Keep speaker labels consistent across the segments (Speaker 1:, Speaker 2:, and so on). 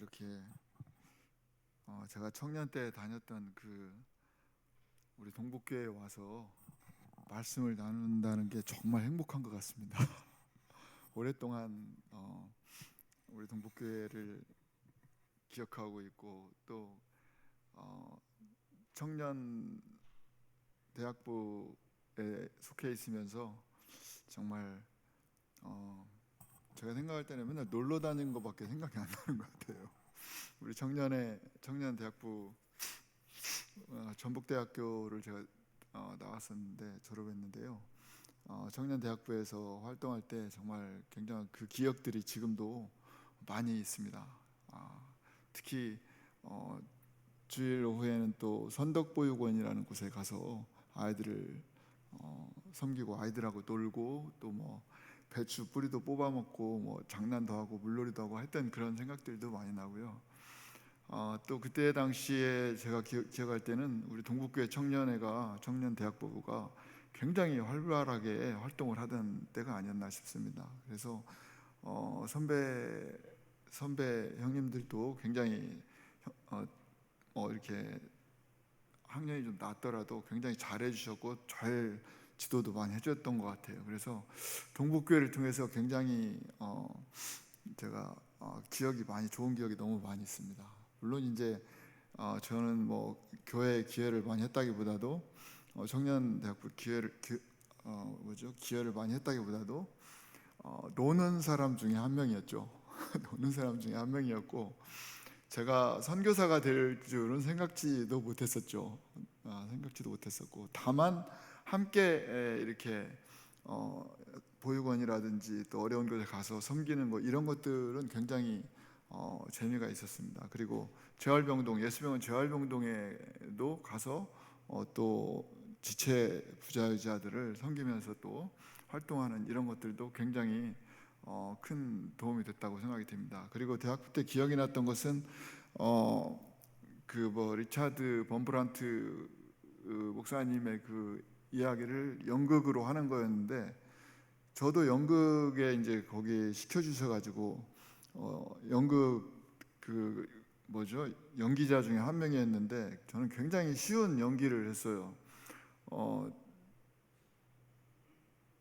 Speaker 1: 이렇게 제가 청년 때 다녔던 우리 동북교회에 와서 말씀을 나눈다는 게 정말 행복한 것 같습니다. 오랫동안 우리 동북교회를 기억하고 있고 또 청년 대학부에 속해 있으면서 정말 제가 생각할 때는 맨날 놀러 다니는 것밖에 생각이 안 나는 것 같아요. 우리 청년 대학부 전북대학교를 제가 나왔었는데 졸업했는데요. 청년 대학부에서 활동할 때 정말 굉장한 그 기억들이 지금도 많이 있습니다. 특히 주일 오후에는 또 선덕보육원이라는 곳에 가서 아이들을 섬기고 아이들하고 놀고 또 뭐 배추 뿌리도 뽑아 먹고 뭐 장난도 하고 물놀이도 하고 했던 그런 생각들도 많이 나고요. 또 그때 당시에 제가 기억할 때는 우리 동북교회 청년 대학부가 굉장히 활발하게 활동을 하던 때가 아니었나 싶습니다. 그래서 선배 형님들도 굉장히 이렇게 학년이 좀 낮더라도 굉장히 잘해 주셨고 잘 지도도 많이 해줬던 것 같아요. 그래서 동북교회를 통해서 굉장히 제가 기억이 많이 좋은 기억이 너무 많이 있습니다. 물론 이제 저는 뭐 교회 기여를 많이 했다기보다도 청년대학부 기여를 많이 했다기보다도 노는 사람 중에 한 명이었죠. 노는 사람 중에 한 명이었고 제가 선교사가 될 줄은 생각지도 못했었죠. 생각지도 못했었고 다만 함께 이렇게 보육원이라든지 또 어려운 곳에 가서 섬기는 거 이런 것들은 굉장히 재미가 있었습니다. 그리고 재활병동 예수병원 재활병동에도 가서 또 지체 부자유자들을 섬기면서 또 활동하는 이런 것들도 굉장히 큰 도움이 됐다고 생각이 됩니다. 그리고 대학부 때 기억이 났던 것은 리차드 범브란트 목사님의 그 이야기를 연극으로 하는 거였는데 저도 연극에 이제 거기 시켜 주셔가지고 연극 연기자 중에 한 명이었는데 저는 굉장히 쉬운 연기를 했어요.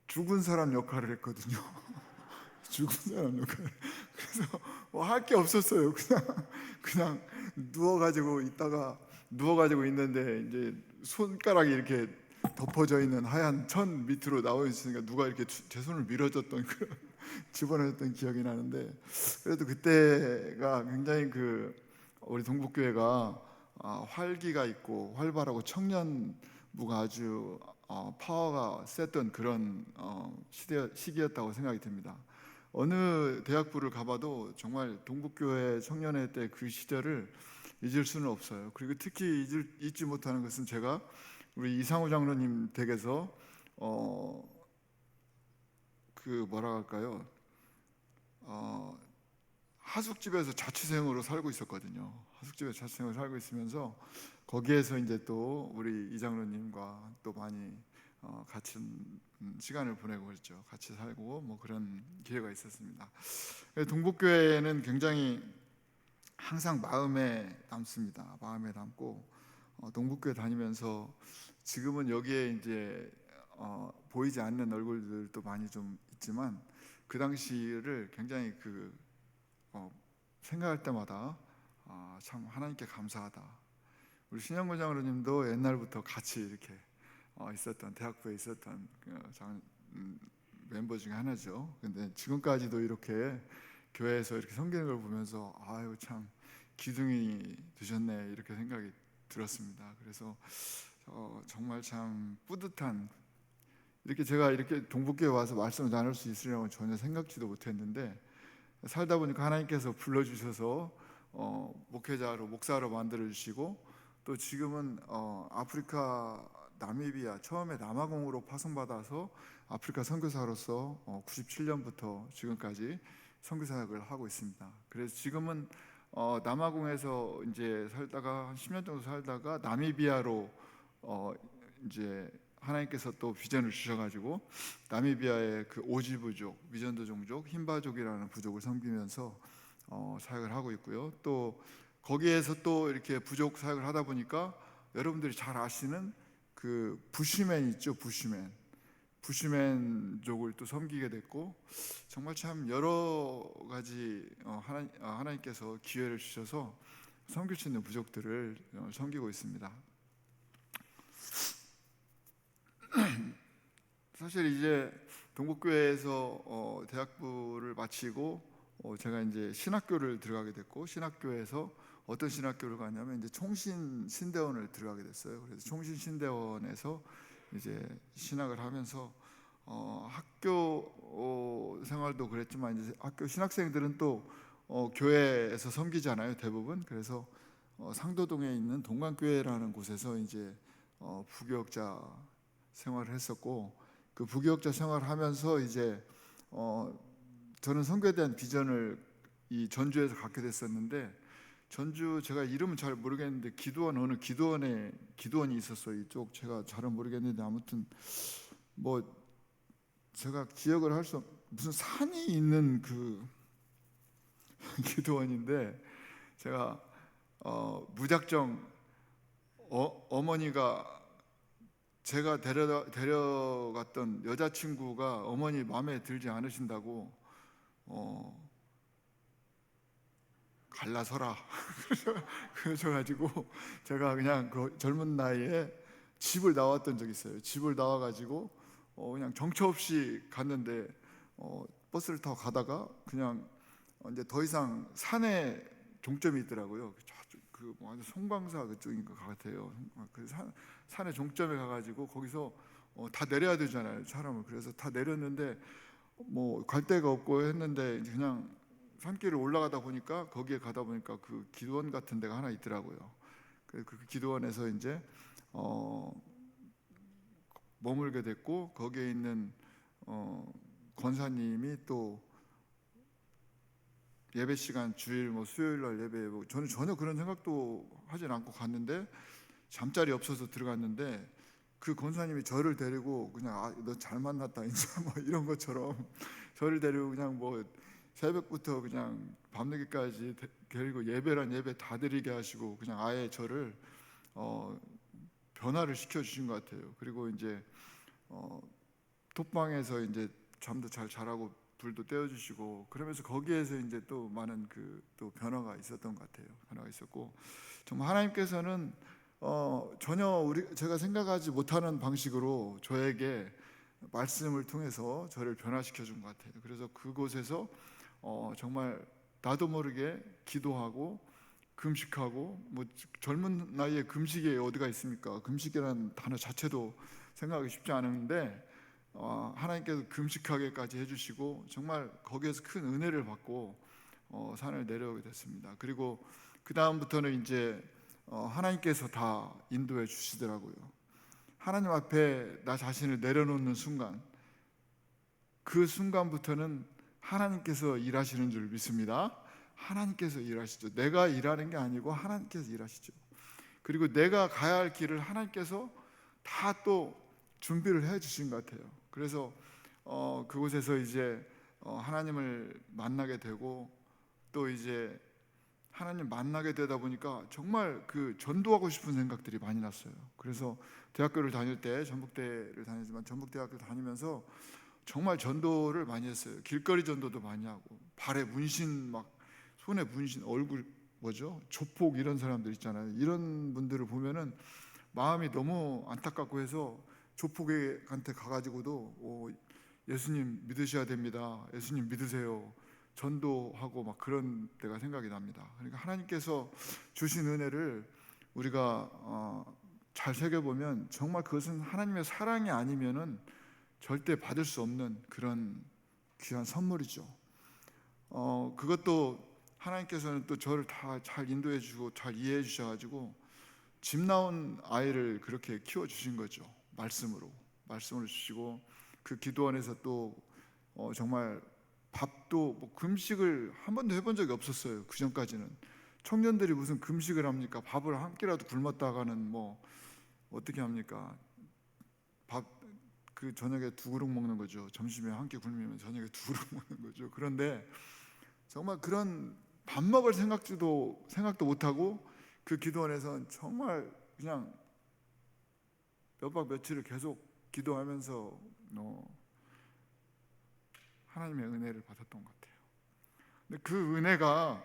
Speaker 1: 죽은 사람 역할을 했거든요. 죽은 사람 역할. 그래서 할 게 없었어요. 그냥 누워가지고 있는데 이제 손가락이 이렇게 덮어져 있는 하얀 천 밑으로 나와 있으니까 누가 이렇게 제 손을 밀어줬던 집어넣었던 기억이 나는데 그래도 그때가 굉장히 우리 동북교회가 활기가 있고 활발하고 청년부가 아주 파워가 셌던 그런 시기였다고 생각이 듭니다. 어느 대학부를 가봐도 정말 동북교회 청년회 때 그 시절을 잊을 수는 없어요. 그리고 특히 잊지 못하는 것은 제가 우리 이상우 장로님 댁에서 뭐라 할까요? 하숙집에서 자취생으로 살고 있었거든요. 하숙집에서 자취생으로 살고 있으면서 거기에서 이제 또 우리 이장로님과 또 많이 같이 시간을 보내고 그랬죠. 같이 살고 뭐 그런 기회가 있었습니다. 동북교회는 굉장히 항상 마음에 남습니다. 마음에 남고 동북교회 다니면서 지금은 여기에 이제 보이지 않는 얼굴들도 많이 좀 있지만 그 당시를 굉장히 생각할 때마다 참 하나님께 감사하다. 우리 신영구 장로님도 옛날부터 같이 이렇게 있었던 대학부에 있었던 멤버 중에 하나죠. 근데 지금까지도 이렇게 교회에서 이렇게 섬기는 걸 보면서 아유 참 기둥이 되셨네 이렇게 생각이 들었습니다. 그래서 정말 참 뿌듯한 이렇게 제가 이렇게 동북교회 와서 말씀을 나눌 수 있으려고 전혀 생각지도 못했는데 살다 보니까 하나님께서 불러주셔서 목사로 만들어 주시고 또 지금은 아프리카 나미비아 처음에 남아공으로 파송받아서 아프리카 선교사로서 97년부터 지금까지 선교 사역을 하고 있습니다. 그래서 지금은 남아공에서 이제 살다가 한 10년 정도 살다가 나미비아로 이제 하나님께서 또 비전을 주셔가지고 나미비아의 그 오지 부족, 미전도 종족, 힌바족이라는 부족을 섬기면서 사역을 하고 있고요. 또 거기에서 또 이렇게 부족 사역을 하다 보니까 여러분들이 잘 아시는 그 부시맨 있죠, 부시맨족을 또 섬기게 됐고, 정말 참 여러 가지 하나님께서 기회를 주셔서 섬길 수 있는 부족들을 섬기고 있습니다. 사실 이제 동국교회에서 대학부를 마치고 제가 이제 신학교를 들어가게 됐고, 신학교에서 어떤 신학교를 갔냐면 이제 총신신대원을 들어가게 됐어요. 그래서 총신신대원에서 이제 신학을 하면서 학교 생활도 그랬지만 이제 학교 신학생들은 또 교회에서 섬기잖아요, 대부분. 그래서 상도동에 있는 동관교회라는 곳에서 이제 부교역자 생활을 했었고, 그 부교역자 생활을 하면서 이제 저는 선교에 대한 비전을 이 전주에서 갖게 됐었는데, 전주 제가 이름은 잘 모르겠는데 어느 기도원이 있었어요. 이쪽 제가 잘은 모르겠는데 아무튼 뭐 제가 기억을 할 수 무슨 산이 있는 그 기도원인데, 제가 무작정 어머니가 제가 데려갔던 여자친구가 어머니 마음에 들지 않으신다고 갈라서라 그러셔가지고 제가 그냥 그 젊은 나이에 집을 나왔던 적이 있어요. 집을 나와가지고 그냥 정처 없이 갔는데 버스를 타고 가다가 그냥 이제 더 이상 산에 종점이 있더라고요. 그 송광사 그쪽인 것 같아요. 그 산의 종점에 가가지고 거기서 다 내려야 되잖아요, 사람을. 그래서 다 내렸는데 뭐 갈 데가 없고 했는데 그냥 산길을 올라가다 보니까 거기에 가다 보니까 그 기도원 같은 데가 하나 있더라고요. 그 기도원에서 이제 머물게 됐고, 거기에 있는 권사님이 또 예배 시간 주일 뭐 수요일 날 예배, 저는 전혀 그런 생각도 하진 않고 갔는데 잠자리 없어서 들어갔는데 그 권사님이 저를 데리고 그냥 너 잘 만났다 이제 뭐 이런 것처럼 저를 데리고 그냥 뭐 새벽부터 그냥 밤늦게까지 데리고 예배란 예배 다 드리게 하시고 그냥 아예 저를 변화를 시켜 주신 것 같아요. 그리고 이제 톡방에서 이제 잠도 잘 자라고 불도 떼어주시고, 그러면서 거기에서 이제 또 많은 또 변화가 있었던 것 같아요. 변화가 있었고, 정말 하나님께서는 전혀 제가 생각하지 못하는 방식으로 저에게 말씀을 통해서 저를 변화시켜 준 것 같아요. 그래서 그곳에서 정말 나도 모르게 기도하고 금식하고, 뭐 젊은 나이에 금식에 어디가 있습니까? 금식이라는 단어 자체도 생각하기 쉽지 않은데 하나님께서 금식하게까지 해주시고 정말 거기에서 큰 은혜를 받고 산을 내려오게 됐습니다. 그리고 그 다음부터는 이제 하나님께서 다 인도해 주시더라고요. 하나님 앞에 나 자신을 내려놓는 순간, 그 순간부터는 하나님께서 일하시는 줄 믿습니다. 하나님께서 일하시죠. 내가 일하는 게 아니고 하나님께서 일하시죠. 그리고 내가 가야 할 길을 하나님께서 다 또 준비를 해 주신 것 같아요. 그래서 그곳에서 이제 하나님을 만나게 되고, 또 이제 하나님 만나게 되다 보니까 정말 그 전도하고 싶은 생각들이 많이 났어요. 그래서 대학교를 다닐 때 전북대를 다니지만 전북대학교 다니면서 정말 전도를 많이 했어요. 길거리 전도도 많이 하고, 발에 문신, 막 손에 문신, 얼굴 조폭 이런 사람들 있잖아요. 이런 분들을 보면은 마음이 너무 안타깝고 해서 조폭한테 가가지고도 예수님 믿으셔야 됩니다, 예수님 믿으세요, 전도하고 막 그런 때가 생각이 납니다. 그러니까 하나님께서 주신 은혜를 우리가 잘 새겨보면 정말 그것은 하나님의 사랑이 아니면은 절대 받을 수 없는 그런 귀한 선물이죠. 그것도 하나님께서는 또 저를 다 잘 인도해 주고 잘 이해해 주셔가지고 집 나온 아이를 그렇게 키워 주신 거죠. 말씀으로 주시고, 그 기도원에서 또 정말 밥도 뭐 금식을 한 번도 해본 적이 없었어요. 그 전까지는 청년들이 무슨 금식을 합니까? 밥을 한 끼라도 굶었다가는 뭐 어떻게 합니까? 밥 그 저녁에 2그릇 먹는 거죠. 점심에 한 끼 굶으면 저녁에 2그릇 먹는 거죠. 그런데 정말 그런 밥 먹을 생각도 못하고 그 기도원에선 정말 그냥 몇 박 며칠을 계속 기도하면서 하나님의 은혜를 받았던 것 같아요. 근데 그 은혜가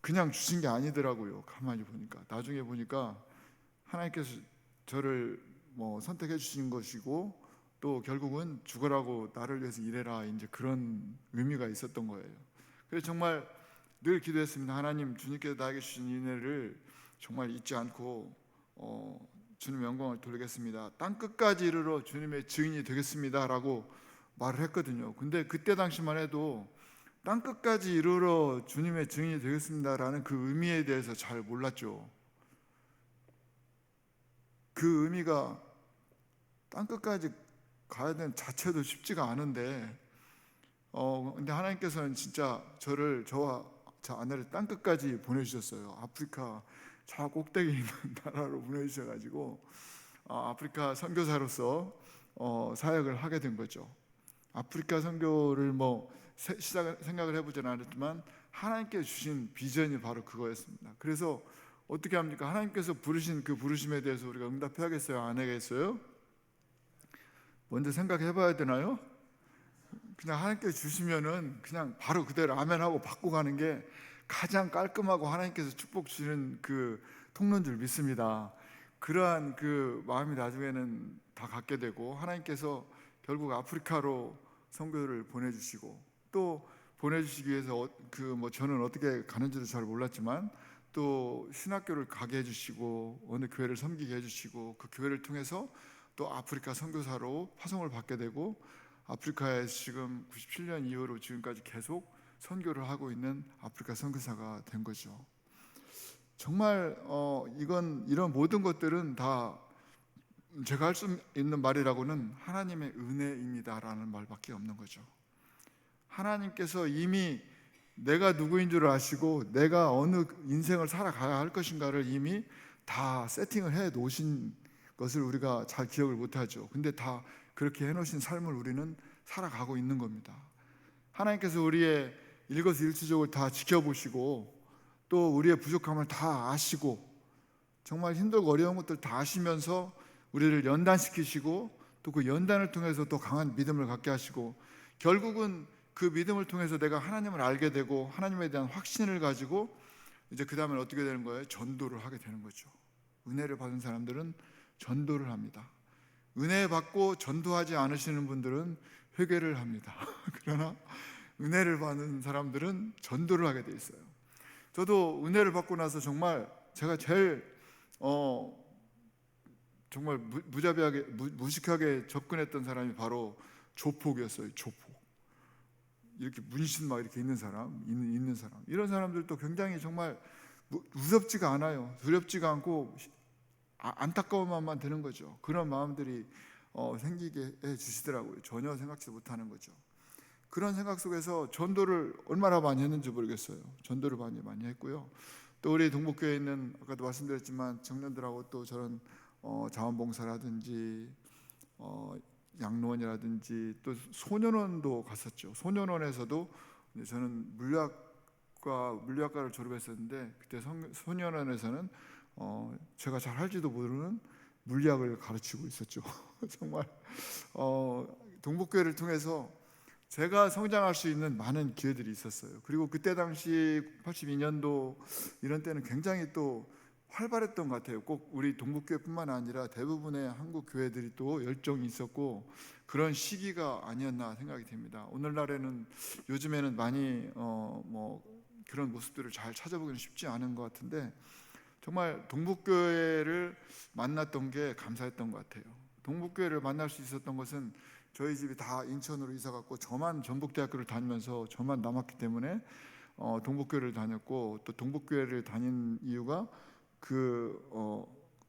Speaker 1: 그냥 주신 게 아니더라고요. 가만히 보니까, 나중에 보니까 하나님께서 저를 선택해 주신 것이고, 또 결국은 죽으라고 나를 위해서 일해라, 이제 그런 의미가 있었던 거예요. 그래서 정말 늘 기도했습니다. 하나님, 주님께서 나에게 주신 은혜를 정말 잊지 않고 주님의 영광을 돌리겠습니다. 땅 끝까지 이르러 주님의 증인이 되겠습니다 라고 말을 했거든요. 근데 그때 당시만 해도 땅 끝까지 이르러 주님의 증인이 되겠습니다 라는 그 의미에 대해서 잘 몰랐죠. 그 의미가 땅 끝까지 가야 되는 자체도 쉽지가 않은데 근데 하나님께서는 진짜 저와 저 아내를 땅 끝까지 보내주셨어요. 아프리카 저 꼭대기 있는 나라로 보내주셔가지고 아프리카 선교사로서 사역을 하게 된 거죠. 아프리카 선교를 생각을 해보지는 않았지만 하나님께서 주신 비전이 바로 그거였습니다. 그래서 어떻게 합니까? 하나님께서 부르신 그 부르심에 대해서 우리가 응답해야겠어요? 안 하겠어요? 먼저 생각해 봐야 되나요? 그냥 하나님께서 주시면은 그냥 바로 그대로 아멘하고 받고 가는 게 가장 깔끔하고 하나님께서 축복 주시는 그 통로인 줄 믿습니다. 그러한 그 마음이 나중에는 다 갖게 되고, 하나님께서 결국 아프리카로 선교를 보내주시고, 또 보내주시기 위해서 저는 어떻게 가는지도 잘 몰랐지만 또 신학교를 가게 해주시고 어느 교회를 섬기게 해주시고, 그 교회를 통해서 또 아프리카 선교사로 파송을 받게 되고, 아프리카에 지금 97년 이후로 지금까지 계속 선교를 하고 있는 아프리카 선교사가 된 거죠. 정말 이런 모든 것들은 다 제가 할 수 있는 말이라고는 하나님의 은혜입니다라는 말밖에 없는 거죠. 하나님께서 이미 내가 누구인 줄 아시고 내가 어느 인생을 살아가야 할 것인가를 이미 다 세팅을 해 놓으신 것을 우리가 잘 기억을 못하죠. 근데 다 그렇게 해놓으신 삶을 우리는 살아가고 있는 겁니다. 하나님께서 우리의 일거수일투족을 다 지켜보시고 또 우리의 부족함을 다 아시고 정말 힘들고 어려운 것들 다 아시면서 우리를 연단시키시고 또 그 연단을 통해서 또 강한 믿음을 갖게 하시고, 결국은 그 믿음을 통해서 내가 하나님을 알게 되고 하나님에 대한 확신을 가지고 이제 그 다음에 어떻게 되는 거예요? 전도를 하게 되는 거죠. 은혜를 받은 사람들은 전도를 합니다. 은혜 받고 전도하지 않으시는 분들은 회개를 합니다. 그러나 은혜를 받는 사람들은 전도를 하게 돼 있어요. 저도 은혜를 받고 나서 정말 제가 제일 정말 무자비하게 무식하게 접근했던 사람이 바로 조폭이었어요. 조폭. 이렇게 문신 막 이렇게 있는 사람, 이런 사람들도 굉장히 정말 무섭지가 않아요. 두렵지가 않고 안타까운 마음만 드는 거죠. 그런 마음들이 생기게 해 주시더라고요. 전혀 생각지도 못하는 거죠. 그런 생각 속에서 전도를 얼마나 많이 했는지 모르겠어요. 전도를 많이 했고요. 또 우리 동북교회에 있는, 아까도 말씀드렸지만 청년들하고 또 저런 자원봉사라든지 양로원이라든지 또 소년원도 갔었죠. 소년원에서도 저는 물리학과를 졸업했었는데 그때 소년원에서는 제가 잘 할지도 모르는 물리학을 가르치고 있었죠. 정말 동북교회를 통해서 제가 성장할 수 있는 많은 기회들이 있었어요. 그리고 그때 당시 82년도 이런 때는 굉장히 또 활발했던 것 같아요. 꼭 우리 동북교회뿐만 아니라 대부분의 한국 교회들이 또 열정이 있었고 그런 시기가 아니었나 생각이 됩니다. 오늘날에는 요즘에는 많이 그런 모습들을 잘 찾아보기는 쉽지 않은 것 같은데, 정말 동북교회를 만났던 게 감사했던 것 같아요. 동북교회를 만날 수 있었던 것은 저희 집이 다 인천으로 이사 갔고 저만 전북대학교를 다니면서 저만 남았기 때문에 동북교회를 다녔고, 또 동북교회를 다닌 이유가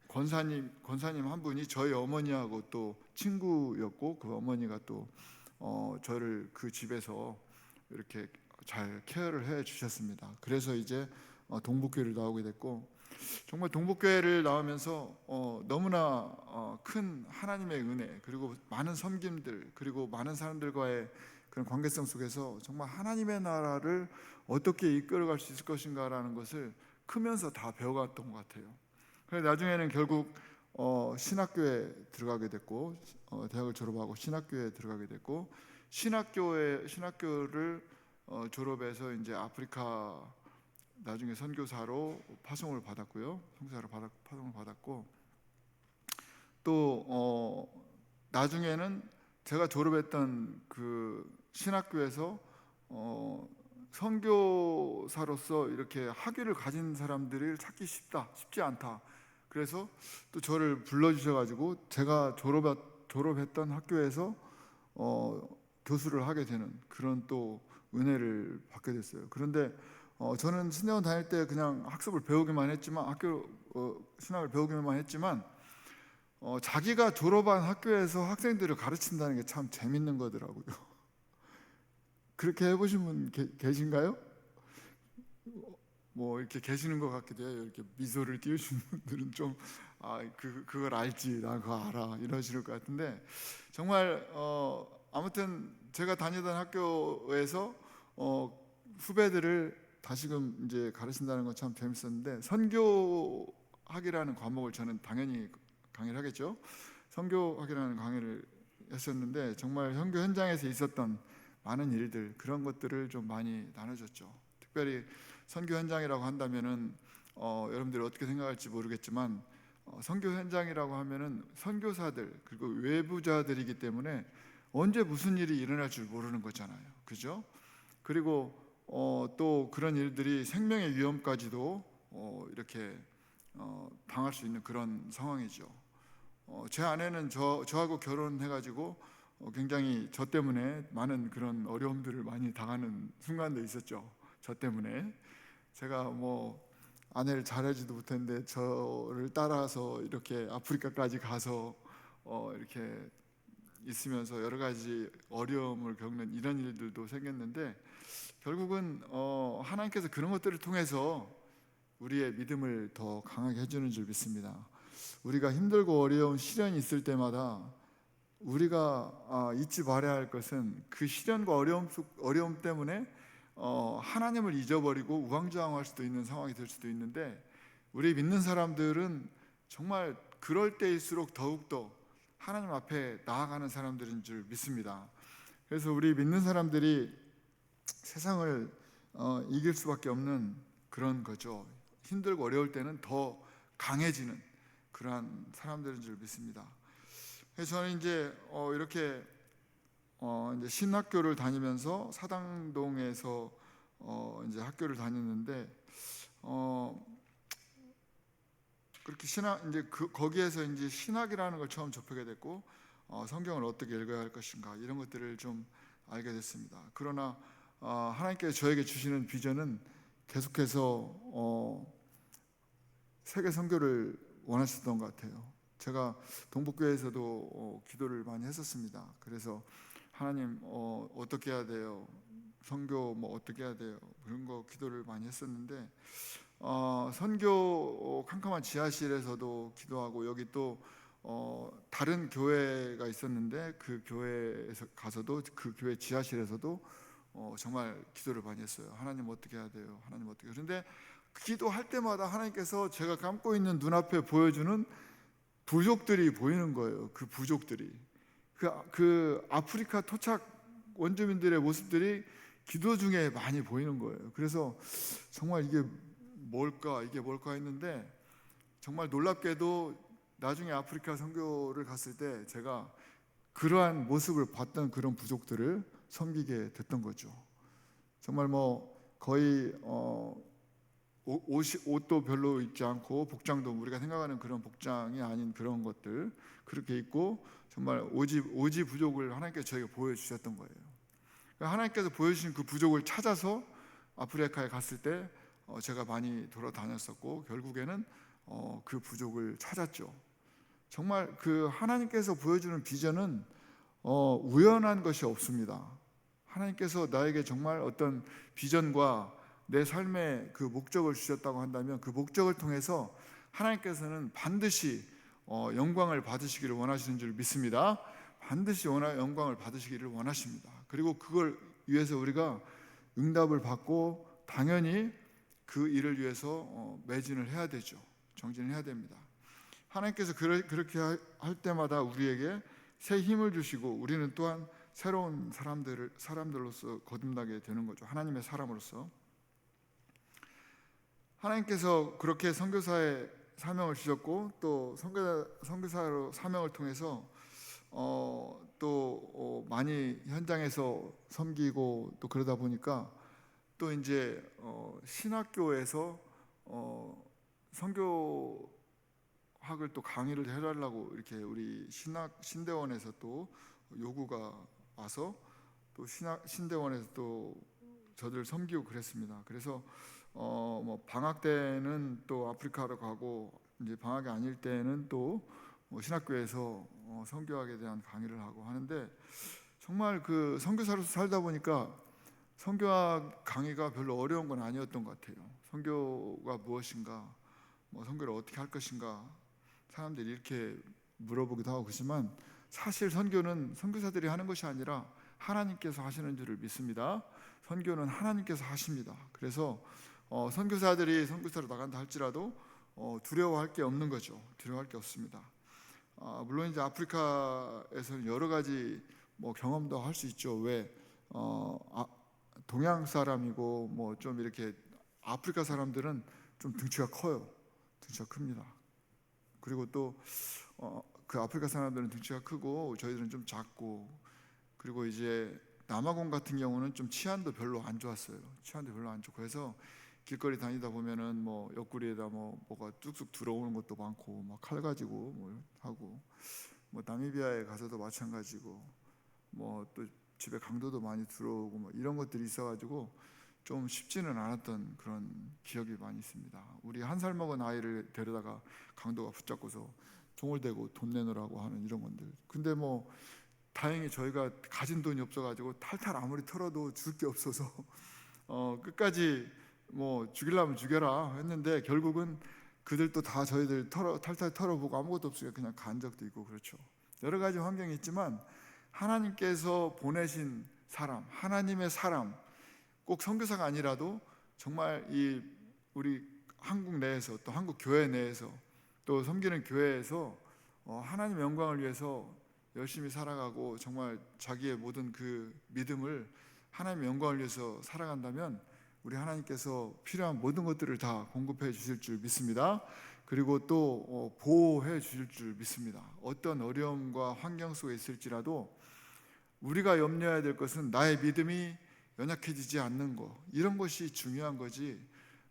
Speaker 1: 권사님 한 분이 저희 어머니하고 또 친구였고, 그 어머니가 또 저를 그 집에서 이렇게 잘 케어를 해 주셨습니다. 그래서 이제 동북교회를 나오게 됐고, 정말 동북교회를 나오면서 너무나 큰 하나님의 은혜, 그리고 많은 섬김들, 그리고 많은 사람들과의 그런 관계성 속에서 정말 하나님의 나라를 어떻게 이끌어갈 수 있을 것인가라는 것을 크면서 다 배워갔던 것 같아요. 그래서 나중에는 결국 신학교에 들어가게 됐고, 대학을 졸업하고 신학교에 들어가게 됐고, 신학교를 졸업해서 이제 아프리카 나중에 선교사로 파송을 받았고요. 파송을 받았고, 또 나중에는 제가 졸업했던 그 신학교에서 선교사로서 이렇게 학위를 가진 사람들을 찾기 쉽지 않다. 그래서 또 저를 불러주셔가지고 제가 졸업했던 학교에서 교수를 하게 되는 그런 또 은혜를 받게 됐어요. 그런데 저는 신학원 다닐 때 그냥 학습을 배우기만 했지만 신학을 배우기만 했지만 자기가 졸업한 학교에서 학생들을 가르친다는 게 참 재밌는 거더라고요. 그렇게 해보신 분 계신가요? 뭐 이렇게 계시는 것 같기도 해요. 이렇게 미소를 띄우시는 분들은 좀 그걸 알지, 나 그거 알아 이러실 것 같은데, 정말 아무튼 제가 다니던 학교에서 후배들을 다시금 이제 가르친다는 건 참 재밌었는데, 선교학이라는 과목을 저는 당연히 강의를 하겠죠. 선교학이라는 강의를 했었는데, 정말 선교 현장에서 있었던 많은 일들, 그런 것들을 좀 많이 나눠줬죠. 특별히 선교 현장이라고 한다면은 여러분들이 어떻게 생각할지 모르겠지만, 선교 현장이라고 하면은 선교사들 그리고 외부자들이기 때문에 언제 무슨 일이 일어날 줄 모르는 거잖아요. 그죠? 그리고 또 그런 일들이 생명의 위험까지도 이렇게 당할 수 있는 그런 상황이죠. 제 아내는 저하고 결혼해가지고 굉장히 저 때문에 많은 그런 어려움들을 많이 당하는 순간도 있었죠. 저 때문에 제가 뭐 아내를 잘하지도 못했는데 저를 따라서 이렇게 아프리카까지 가서 이렇게 있으면서 여러 가지 어려움을 겪는 이런 일들도 생겼는데, 결국은 하나님께서 그런 것들을 통해서 우리의 믿음을 더 강하게 해주는 줄 믿습니다. 우리가 힘들고 어려운 시련이 있을 때마다 우리가 잊지 말아야 할 것은, 그 시련과 어려움 때문에 하나님을 잊어버리고 우왕좌왕할 수도 있는 상황이 될 수도 있는데, 우리 믿는 사람들은 정말 그럴 때일수록 더욱더 하나님 앞에 나아가는 사람들인 줄 믿습니다. 그래서 우리 믿는 사람들이 세상을 이길 수밖에 없는 그런 거죠. 힘들고 어려울 때는 더 강해지는 그러한 사람들인 줄 믿습니다. 그래서 저는 이제 이렇게 이제 신학교를 다니면서 사당동에서 이제 학교를 다녔는데, 그렇게 이제 거기에서 이제 신학이라는 걸 처음 접하게 됐고, 성경을 어떻게 읽어야 할 것인가 이런 것들을 좀 알게 됐습니다. 그러나 하나님께서 저에게 주시는 비전은 계속해서 세계 선교를 원하셨던 것 같아요. 제가 동북교회에서도 기도를 많이 했었습니다. 그래서 하나님 어떻게 해야 돼요? 선교 뭐 어떻게 해야 돼요? 그런 거 기도를 많이 했었는데, 선교 캄캄한 지하실에서도 기도하고, 여기 또 다른 교회가 있었는데 그 교회에서 가서도, 그 교회 지하실에서도 정말 기도를 많이 했어요. 하나님 어떻게 해야 돼요? 하나님 어떻게. 그런데 기도할 때마다 하나님께서 제가 감고 있는 눈앞에 보여주는 부족들이 보이는 거예요. 그 부족들이, 그 아프리카 토착 원주민들의 모습들이 기도 중에 많이 보이는 거예요. 그래서 정말 이게 뭘까 했는데, 정말 놀랍게도 나중에 아프리카 선교를 갔을 때 제가 그러한 모습을 봤던 그런 부족들을 섬기게 됐던 거죠. 정말 뭐 거의 옷도 별로 입지 않고, 복장도 우리가 생각하는 그런 복장이 아닌 그런 것들 그렇게 입고, 정말 오지 부족을 하나님께서 저에게 보여주셨던 거예요. 하나님께서 보여주신 그 부족을 찾아서 아프리카에 갔을 때 제가 많이 돌아다녔었고, 결국에는 그 부족을 찾았죠. 정말 그 하나님께서 보여주는 비전은 우연한 것이 없습니다. 하나님께서 나에게 정말 어떤 비전과 내 삶의 그 목적을 주셨다고 한다면, 그 목적을 통해서 하나님께서는 반드시 영광을 받으시기를 원하시는 줄 믿습니다. 반드시 영광을 받으시기를 원하십니다. 그리고 그걸 위해서 우리가 응답을 받고 당연히 그 일을 위해서 매진을 해야 되죠. 정진을 해야 됩니다. 하나님께서 그렇게 할 때마다 우리에게 새 힘을 주시고 우리는 또한 새로운 사람들로서 거듭나게 되는 거죠. 하나님의 사람으로서. 하나님께서 그렇게 선교사의 사명을 주셨고 또 선교사로 사명을 통해서 또 많이 현장에서 섬기고 또 그러다 보니까 또 이제 신학교에서 선교학을 또 강의를 해달라고 이렇게 우리 신대원에서 또 요구가 와서 또 신대원에서 또 저들을 섬기고 그랬습니다. 그래서 뭐 방학 때는 또 아프리카로 가고 이제 방학이 아닐 때는 또 신학교에서 선교학에 대한 강의를 하고 하는데 정말 그 선교사로서 살다 보니까 선교학 강의가 별로 어려운 건 아니었던 것 같아요. 선교가 무엇인가, 뭐 선교를 어떻게 할 것인가 사람들이 이렇게 물어보기도 하고 그렇지만 사실 선교는 선교사들이 하는 것이 아니라 하나님께서 하시는 줄을 믿습니다. 선교는 하나님께서 하십니다. 그래서 선교사들이 선교사로 나간다 할지라도 두려워할 게 없는 거죠. 두려워할 게 없습니다. 물론 이제 아프리카에서는 여러 가지 뭐 경험도 할 수 있죠. 왜 동양 사람이고 뭐 좀 이렇게 아프리카 사람들은 좀 등치가 커요. 등치가 큽니다. 그리고 또 그 아프리카 사람들은 등치가 크고 저희들은 좀 작고 그리고 이제 남아공 같은 경우는 좀 치안도 별로 안 좋았어요. 치안도 별로 안 좋고 해서 길거리 다니다 보면은 뭐 옆구리에다 뭐가 뚝뚝 들어오는 것도 많고 막 칼 가지고 뭐 하고 뭐 나미비아에 가서도 마찬가지고 뭐 또 집에 강도도 많이 들어오고 뭐 이런 것들이 있어가지고 좀 쉽지는 않았던 그런 기억이 많이 있습니다. 우리 1살 먹은 아이를 데려다가 강도가 붙잡고서 종을 대고 돈 내놓으라고 하는 이런 건들. 근데 뭐 다행히 저희가 가진 돈이 없어가지고 탈탈 아무리 털어도 줄 게 없어서 끝까지 뭐 죽이려면 죽여라 했는데 결국은 그들도 다 저희들 탈탈 털어보고 아무것도 없으니까 그냥 간 적도 있고 그렇죠. 여러 가지 환경이 있지만 하나님께서 보내신 사람, 하나님의 사람, 꼭 선교사가 아니라도 정말 이 우리 한국 내에서 또 한국 교회 내에서 또 섬기는 교회에서 하나님의 영광을 위해서 열심히 살아가고 정말 자기의 모든 그 믿음을 하나님의 영광을 위해서 살아간다면 우리 하나님께서 필요한 모든 것들을 다 공급해 주실 줄 믿습니다. 그리고 또 보호해 주실 줄 믿습니다. 어떤 어려움과 환경 속에 있을지라도 우리가 염려해야 될 것은 나의 믿음이 연약해지지 않는 것, 이런 것이 중요한 거지.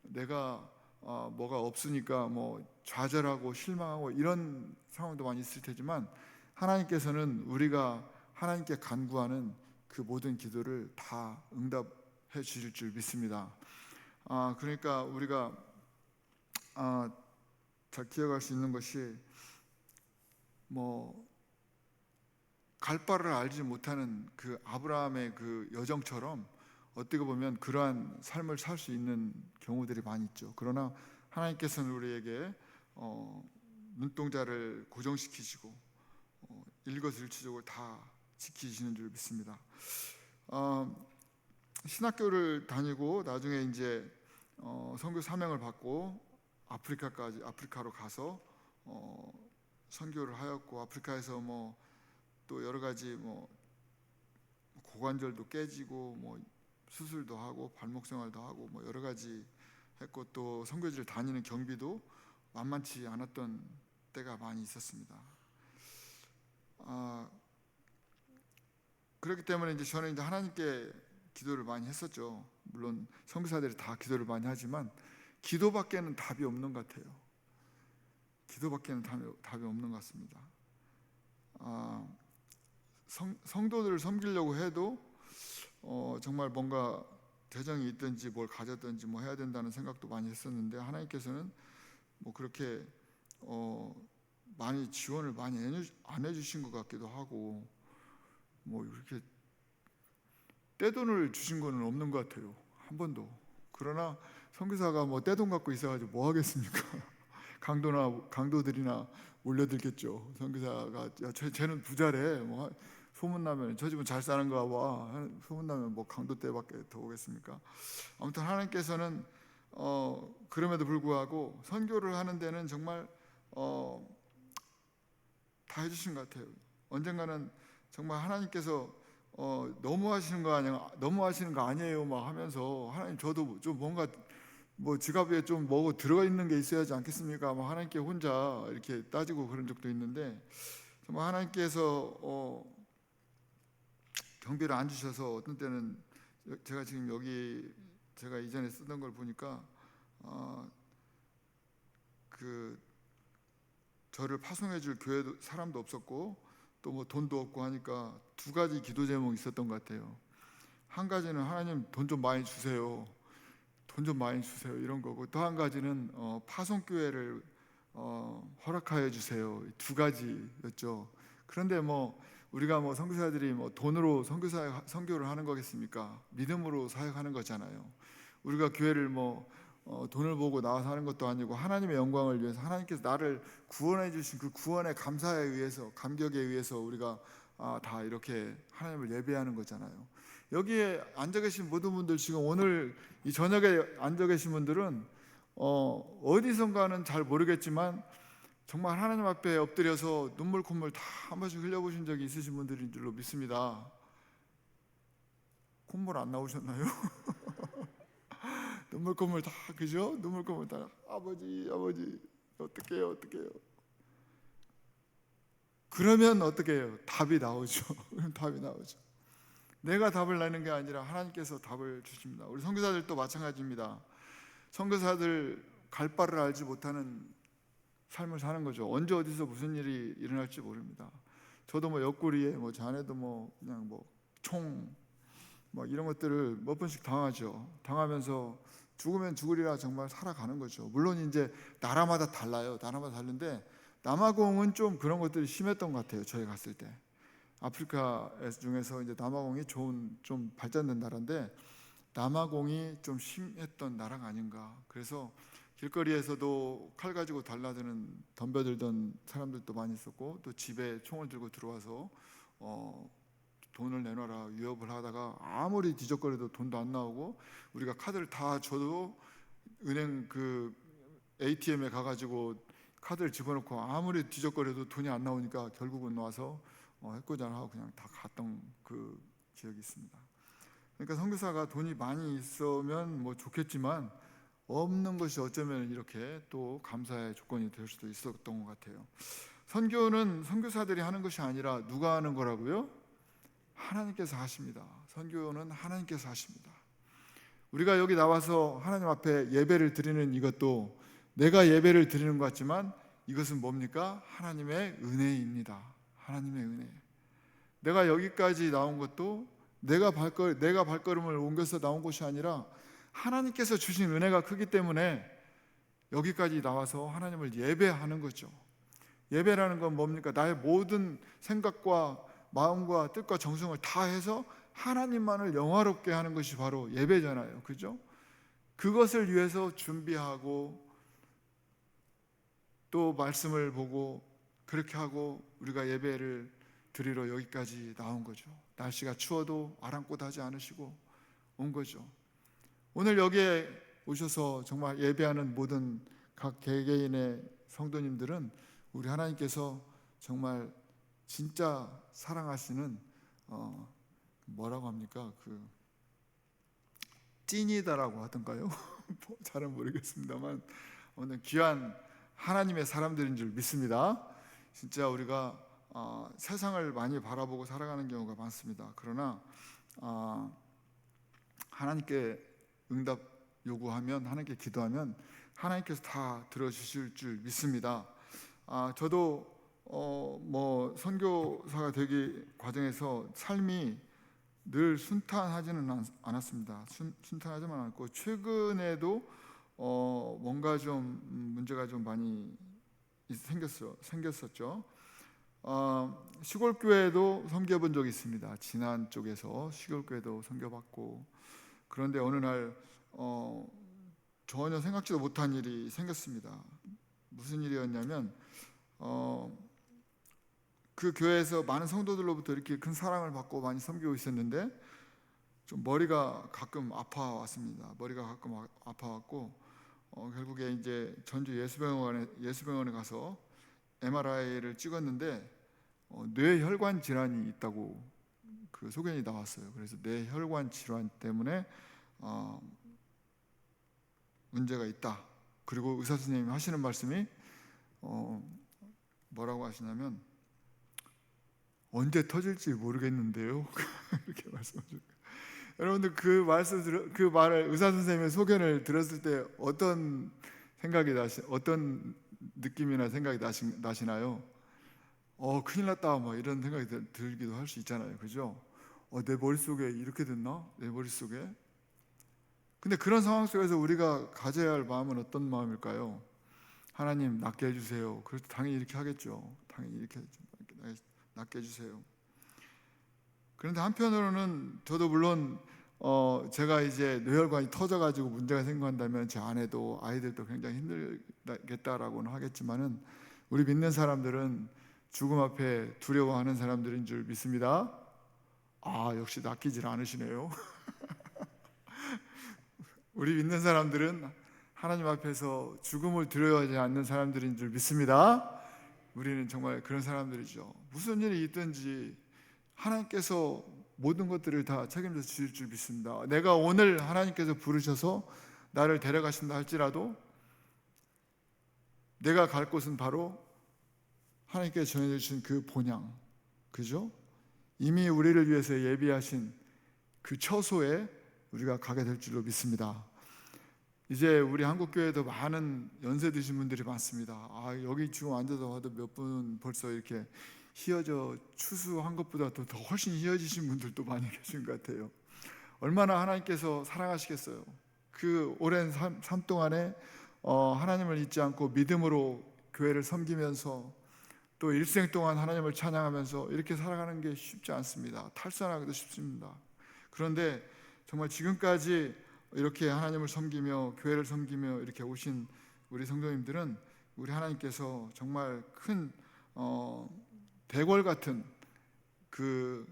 Speaker 1: 내가 뭐가 없으니까 뭐 좌절하고 실망하고 이런 상황도 많이 있을 테지만 하나님께서는 우리가 하나님께 간구하는 그 모든 기도를 다 응답해 주실 줄 믿습니다. 그러니까 우리가 잘 기억할 수 있는 것이 뭐 갈 바를 알지 못하는 그 아브라함의 그 여정처럼 어떻게 보면 그러한 삶을 살 수 있는 경우들이 많이 있죠. 그러나 하나님께서는 우리에게 눈동자를 고정시키시고 일거수일투족을 다 지키시는 줄 믿습니다. 신학교를 다니고 나중에 이제 선교 사명을 받고 아프리카로 가서 선교를 하였고 아프리카에서 뭐 또 여러 가지 뭐 고관절도 깨지고 뭐 수술도 하고 발목 생활도 하고 뭐 여러 가지 했고 또 선교지를 다니는 경비도 만만치 않았던 때가 많이 있었습니다. 그렇기 때문에 이제 저는 이제 하나님께 기도를 많이 했었죠. 물론 선교사들이 다 기도를 많이 하지만 기도밖에는 답이 없는 것 같아요. 기도밖에는 답이 없는 것 같습니다. 성도들을 섬기려고 해도 정말 뭔가 재정이 있든지 뭘 가졌든지 뭐 해야 된다는 생각도 많이 했었는데 하나님께서는 뭐 그렇게 많이 지원을 많이 안 해주신 것 같기도 하고 뭐 이렇게 떼돈을 주신 거는 없는 것 같아요. 한 번도. 그러나 선교사가 뭐 떼돈 갖고 있어가지고 뭐 하겠습니까? 강도들이나 몰려들겠죠. 선교사가 야, 쟤는 부자래. 뭐 소문나면 저 집은 잘 사는가 봐. 소문나면 뭐 강도떼밖에 더 오겠습니까? 아무튼 하나님께서는 그럼에도 불구하고 선교를 하는 데는 정말 다 해주신 것 같아요. 언젠가는 정말 하나님께서 너무 하시는 거 아니야, 너무 하시는 거 아니에요, 막 하면서 하나님 저도 좀 뭔가 뭐 지갑에 좀 뭐고 들어가 있는 게 있어야지 않겠습니까? 뭐 하나님께 혼자 이렇게 따지고 그런 적도 있는데 정말 하나님께서 경비를 안 주셔서 어떤 때는 제가 지금 여기 제가 이전에 쓰던 걸 보니까 그 저를 파송해 줄 교회도 사람도 없었고 또 뭐 돈도 없고 하니까 두 가지 기도 제목이 있었던 것 같아요. 한 가지는 하나님 돈 좀 많이 주세요. 돈 좀 많이 주세요. 이런 거고 또 한 가지는 파송교회를 허락하여 주세요. 두 가지였죠. 그런데 뭐 우리가 뭐 선교사들이 뭐 돈으로 선교를 하는 거겠습니까? 믿음으로 사역하는 거잖아요. 우리가 교회를 뭐 돈을 보고 나와서 하는 것도 아니고 하나님의 영광을 위해서 하나님께서 나를 구원해 주신 그 구원의 감사에 의해서 감격에 의해서 우리가 다 이렇게 하나님을 예배하는 거잖아요. 여기에 앉아 계신 모든 분들 지금 오늘 이 저녁에 앉아 계신 분들은 어디선가는 잘 모르겠지만 정말 하나님 앞에 엎드려서 눈물 콧물 다 한 번씩 흘려보신 적이 있으신 분들인 줄로 믿습니다. 콧물 안 나오셨나요? 눈물 콧물 다 그죠? 눈물 콧물 다 아버지 어떡해요. 그러면 어떻게 해요? 답이 나오죠. 답이 나오죠. 내가 답을 내는 게 아니라 하나님께서 답을 주십니다. 우리 선교사들도 마찬가지입니다. 선교사들 갈 바를 알지 못하는 삶을 사는 거죠. 언제 어디서 무슨 일이 일어날지 모릅니다. 저도 뭐 옆구리에 뭐 자네도 뭐 그냥 뭐 총 뭐 이런 것들을 몇 번씩 당하죠. 당하면서 죽으면 죽으리라 정말 살아가는 거죠. 물론 이제 나라마다 달라요. 나라마다 다른데 남아공은 좀 그런 것들이 심했던 것 같아요. 저희 갔을 때 아프리카 중에서 이제 남아공이 좋은 좀 발전된 나라인데 남아공이 좀 심했던 나라가 아닌가. 그래서 길거리에서도 칼 가지고 달라드는 덤벼들던 사람들도 많이 있었고 또 집에 총을 들고 들어와서 돈을 내놔라 위협을 하다가 아무리 뒤적거려도 돈도 안 나오고 우리가 카드를 다 줘도 은행 그 ATM에 가가지고 카드를 집어넣고 아무리 뒤적거려도 돈이 안 나오니까 결국은 와서 해코지하고 그냥 다 갔던 그 기억이 있습니다. 그러니까 선교사가 돈이 많이 있으면 뭐 좋겠지만 없는 것이 어쩌면 이렇게 또 감사의 조건이 될 수도 있었던 것 같아요. 선교는 선교사들이 하는 것이 아니라 누가 하는 거라고요? 하나님께서 하십니다. 선교는 하나님께서 하십니다. 우리가 여기 나와서 하나님 앞에 예배를 드리는 이것도 내가 예배를 드리는 것 같지만 이것은 뭡니까? 하나님의 은혜입니다. 하나님의 은혜. 내가 여기까지 나온 것도 내가 발걸음을 옮겨서 나온 것이 아니라 하나님께서 주신 은혜가 크기 때문에 여기까지 나와서 하나님을 예배하는 거죠. 예배라는 건 뭡니까? 나의 모든 생각과 마음과 뜻과 정성을 다해서 하나님만을 영화롭게 하는 것이 바로 예배잖아요. 그죠? 그것을 위해서 준비하고 또 말씀을 보고 그렇게 하고 우리가 예배를 드리러 여기까지 나온 거죠. 날씨가 추워도 아랑곳하지 않으시고 온 거죠. 오늘 여기에 오셔서 정말 예배하는 모든 각 개개인의 성도님들은 우리 하나님께서 정말 진짜 사랑하시는 뭐라고 합니까? 그 찐이다라고 하던가요? 잘은 모르겠습니다만 오늘 귀한 하나님의 사람들인 줄 믿습니다. 진짜 우리가 세상을 많이 바라보고 살아가는 경우가 많습니다. 그러나 하나님께 응답 요구하면 하나님께 기도하면 하나님께서 다 들어주실 줄 믿습니다. 저도 뭐 선교사가 되기 과정에서 삶이 늘 순탄하지는 않았습니다. 순탄하지만 않았고 최근에도 뭔가 좀 문제가 좀 많이 생겼었죠. 시골 교회도 섬겨본 적이 있습니다. 진안 쪽에서 시골 교회도 섬겨봤고 그런데 어느 날 전혀 생각지도 못한 일이 생겼습니다. 무슨 일이었냐면 그 교회에서 많은 성도들로부터 이렇게 큰 사랑을 받고 많이 섬기고 있었는데 좀 머리가 가끔 아파왔습니다. 머리가 가끔 아파왔고 결국에 이제 전주 예수병원에 가서 MRI를 찍었는데 뇌혈관 질환이 있다고 그 소견이 나왔어요. 그래서 뇌혈관 질환 때문에 문제가 있다. 그리고 의사 선생님이 하시는 말씀이 뭐라고 하시냐면 언제 터질지 모르겠는데요. 이렇게 말씀하셨어요. 여러분들 그 말을 의사 선생님의 소견을 들었을 때 어떤 느낌이나 생각이 나시나요? 큰일 났다, 뭐 이런 생각이 들기도 할 수 있잖아요, 그죠? 내 머릿속에 이렇게 됐나? 내 머릿속에? 근데 그런 상황 속에서 우리가 가져야 할 마음은 어떤 마음일까요? 하나님 낫게 해주세요. 그래서 당연히 이렇게 하겠죠. 당연히 이렇게 낫게 해주세요. 그런데 한편으로는 저도 물론 제가 이제 뇌혈관이 터져가지고 문제가 생긴다면 제 아내도 아이들도 굉장히 힘들겠다라고는 하겠지만은 우리 믿는 사람들은 죽음 앞에 두려워하는 사람들인 줄 믿습니다. 역시 낚이질 않으시네요. 우리 믿는 사람들은 하나님 앞에서 죽음을 두려워하지 않는 사람들인 줄 믿습니다. 우리는 정말 그런 사람들이죠. 무슨 일이 있든지 하나님께서 모든 것들을 다 책임져 주실 줄 믿습니다. 내가 오늘 하나님께서 부르셔서 나를 데려가신다 할지라도 내가 갈 곳은 바로 하나님께서 정해주신 그 본향, 그죠? 이미 우리를 위해서 예비하신 그 처소에 우리가 가게 될 줄로 믿습니다. 이제 우리 한국교회도 많은 연세 드신 분들이 많습니다. 여기 지금 앉아서 봐도 몇 분 벌써 이렇게 희어져 추수한 것보다 더 훨씬 희어지신 분들도 많이 계신 것 같아요. 얼마나 하나님께서 사랑하시겠어요. 그 오랜 삶 동안에 하나님을 잊지 않고 믿음으로 교회를 섬기면서 또 일생 동안 하나님을 찬양하면서 이렇게 살아가는 게 쉽지 않습니다. 탈선하기도 쉽습니다. 그런데 정말 지금까지 이렇게 하나님을 섬기며 교회를 섬기며 이렇게 오신 우리 성도님들은 우리 하나님께서 정말 큰 대궐 같은 그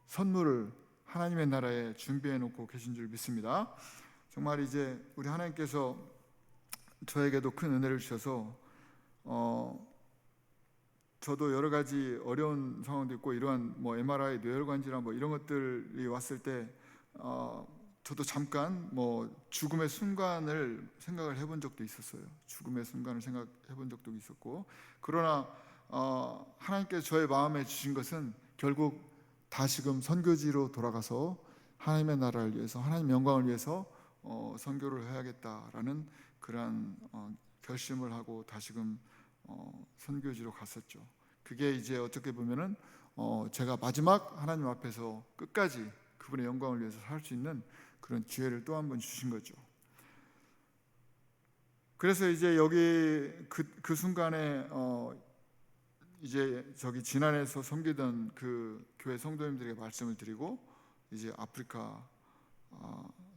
Speaker 1: 선물을 하나님의 나라에 준비해 놓고 계신 줄 믿습니다. 정말 이제 우리 하나님께서 저에게도 큰 은혜를 주셔서 저도 여러 가지 어려운 상황도 있고 이러한 MRI, 뇌혈관 질환 이런 것들이 왔을 때 저도 잠깐 죽음의 순간을 생각을 해본 적도 있었어요. 죽음의 순간을 생각해 본 적도 있었고, 그러나 하나님께서 저의 마음에 주신 것은 결국 다시금 선교지로 돌아가서 하나님의 나라를 위해서, 하나님 영광을 위해서 선교를 해야겠다라는 그러한 결심을 하고 다시금 선교지로 갔었죠. 그게 이제 어떻게 보면은 제가 마지막 하나님 앞에서 끝까지 그분의 영광을 위해서 살 수 있는 그런 기회를 또 한 번 주신 거죠. 그래서 이제 여기 그 순간에 이제 저기 지난해에서 섬기던 그 교회 성도님들에게 말씀을 드리고 이제 아프리카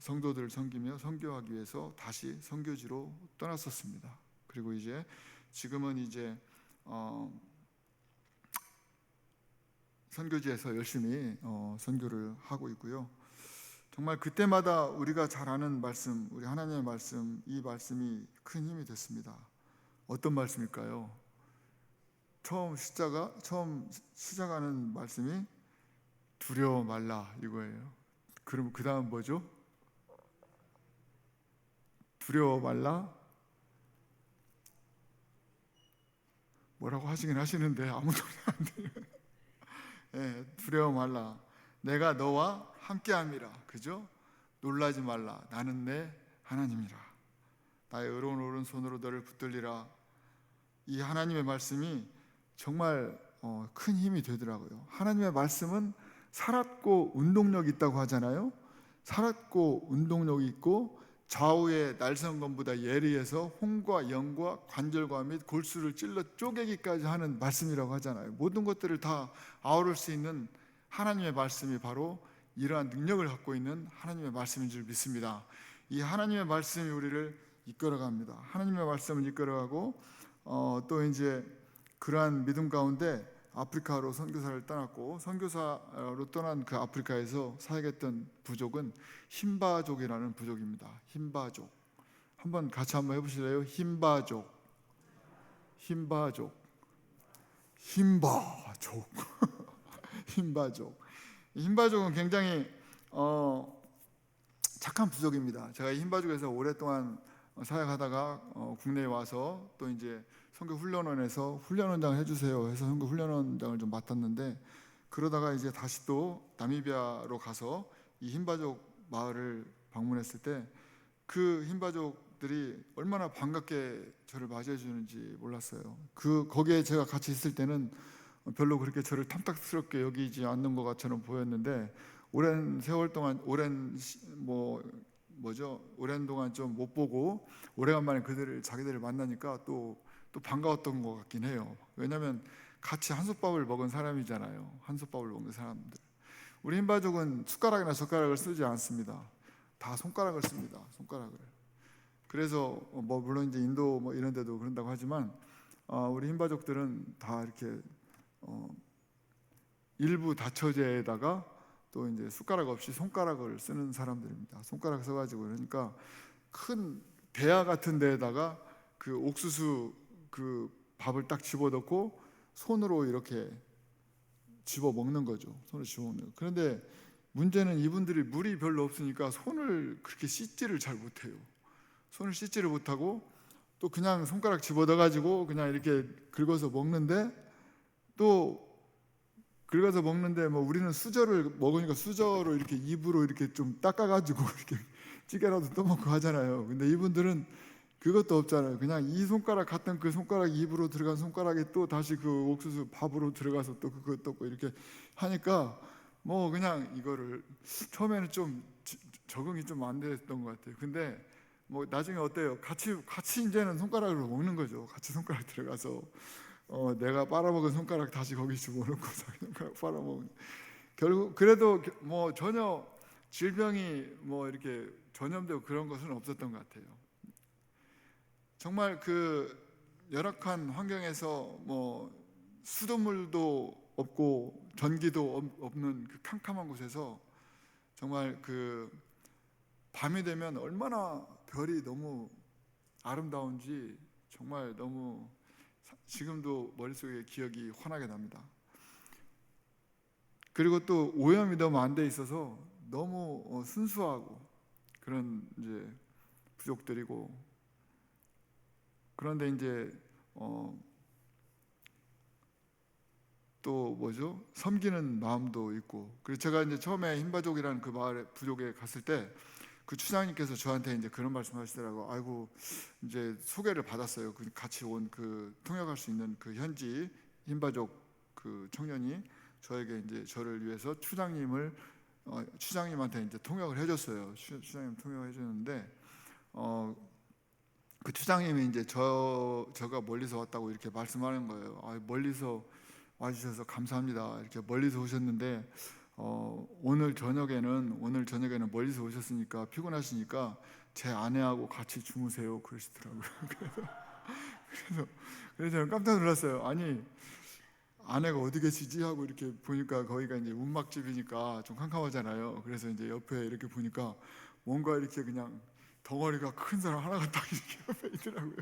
Speaker 1: 성도들을 섬기며 선교하기 위해서 다시 선교지로 떠났었습니다. 그리고 이제 지금은 이제 선교지에서 열심히 선교를 하고 있고요. 정말 그때마다 우리가 잘 아는 말씀, 우리 하나님의 말씀, 이 말씀이 큰 힘이 됐습니다. 어떤 말씀일까요? 처음 시작하는 말씀이 두려워 말라 이거예요. 그럼 그 다음 뭐죠? 두려워 말라? 뭐라고 하시긴 하시는데 아무도 안 돼요. 네, 두려워 말라. 내가 너와 함께함이라. 그죠? 놀라지 말라. 나는 내 하나님이라. 나의 의로운 오른손으로 너를 붙들리라. 이 하나님의 말씀이 정말 큰 힘이 되더라고요. 하나님의 말씀은 살았고 운동력이 있다고 하잖아요. 살았고 운동력이 있고 좌우의 날성건보다 예리해서 홍과 영과 관절과 및 골수를 찔러 쪼개기까지 하는 말씀이라고 하잖아요. 모든 것들을 다 아우를 수 있는 하나님의 말씀이 바로 이러한 능력을 갖고 있는 하나님의 말씀인 줄 믿습니다. 이 하나님의 말씀이 우리를 이끌어갑니다. 하나님의 말씀을 이끌어가고 또 이제 그러한 믿음 가운데 아프리카로 선교사를 떠났고, 선교사로 떠난 그 아프리카에서 사역했던 부족은 힌바족이라는 부족입니다. 힌바족. 한번 같이 한번 해보실래요? 힌바족. 힌바족. 힌바족. 힌바족. 힌바족은 굉장히 착한 부족입니다. 제가 힌바족에서 오랫동안 사역하다가 국내에 와서 또 이제 선교 훈련원에서 훈련원장 해주세요 해서 선교 훈련원장을 좀 맡았는데, 그러다가 이제 다시 또 나미비아로 가서 이 힌바족 마을을 방문했을 때 그 힌바족들이 얼마나 반갑게 저를 맞이해 주는지 몰랐어요. 거기에 제가 같이 있을 때는 별로 그렇게 저를 탐탁스럽게 여기지 않는 것 같처럼 보였는데, 오랜 세월 동안 오랜 동안 좀 못 보고 오래간만에 자기들을 만나니까 또 반가웠던 것 같긴 해요. 왜냐하면 같이 한솥밥을 먹은 사람이잖아요. 한솥밥을 먹는 사람들. 우리 힌바족은 숟가락이나 젓가락을 쓰지 않습니다. 다 손가락을 씁니다. 손가락을. 그래서 물론 이제 인도 이런 데도 그런다고 하지만 우리 힌바족들은 다 이렇게 일부 다처제에다가 또 이제 숟가락 없이 손가락을 쓰는 사람들입니다. 손가락 써가지고, 그러니까 큰 대야 같은 데에다가 그 옥수수 그 밥을 딱 집어넣고 손으로 이렇게 집어 먹는 거죠. 손으로 집어 먹는 거. 그런데 문제는 이분들이 물이 별로 없으니까 손을 그렇게 씻지를 잘 못해요. 손을 씻지를 못하고 또 그냥 손가락 집어넣어가지고 그냥 이렇게 긁어서 먹는데, 또 긁어서 먹는데 우리는 수저를 먹으니까 수저로 이렇게 입으로 이렇게 좀 닦아가지고 이렇게 찌개라도 떠먹고 하잖아요. 근데 이분들은 그것도 없잖아요. 그냥 이 손가락 같은 그 손가락이 입으로 들어간 손가락이 또 다시 그 옥수수 밥으로 들어가서 또 그거 떴고 이렇게 하니까 그냥 이거를 처음에는 좀 적응이 좀 안 됐던 것 같아요. 근데 나중에 어때요? 같이 이제는 손가락으로 먹는 거죠. 같이 손가락 들어가서 내가 빨아먹은 손가락 다시 거기 집어넣고 자기 손가락 빨아먹은. 결국 그래도 전혀 질병이 이렇게 전염되고 그런 것은 없었던 것 같아요. 정말 그 열악한 환경에서 수돗물도 없고 전기도 없는 그 캄캄한 곳에서 정말 그 밤이 되면 얼마나 별이 너무 아름다운지 정말 너무 지금도 머릿속에 기억이 환하게 납니다. 그리고 또 오염이 너무 안 돼 있어서 너무 순수하고 그런 이제 부족들이고, 그런데 이제 또 섬기는 마음도 있고. 그래서 제가 이제 처음에 흰바족이라는 그 마을에 부족에 갔을 때 그 추장님께서 저한테 이제 그런 말씀하시더라고. 아이고, 이제 소개를 받았어요. 같이 온 그 통역할 수 있는 그 현지 흰바족 그 청년이 저에게 이제 저를 위해서 추장님한테 이제 통역을 해줬어요. 추장님 통역을 해줬는데 그 추장님이 이제 저가 멀리서 왔다고 이렇게 말씀하는 거예요. 멀리서 와주셔서 감사합니다. 이렇게 멀리서 오셨는데 오늘 저녁에는 멀리서 오셨으니까 피곤하시니까 제 아내하고 같이 주무세요. 그러시더라고요. 그래서 저는 깜짝 놀랐어요. 아니, 아내가 어디 계시지 하고 이렇게 보니까 거기가 이제 운막집이니까 좀 캄캄하잖아요. 그래서 이제 옆에 이렇게 보니까 뭔가 이렇게 그냥 덩어리가 큰 사람 하나가 딱 이렇게 옆에 있더라고요.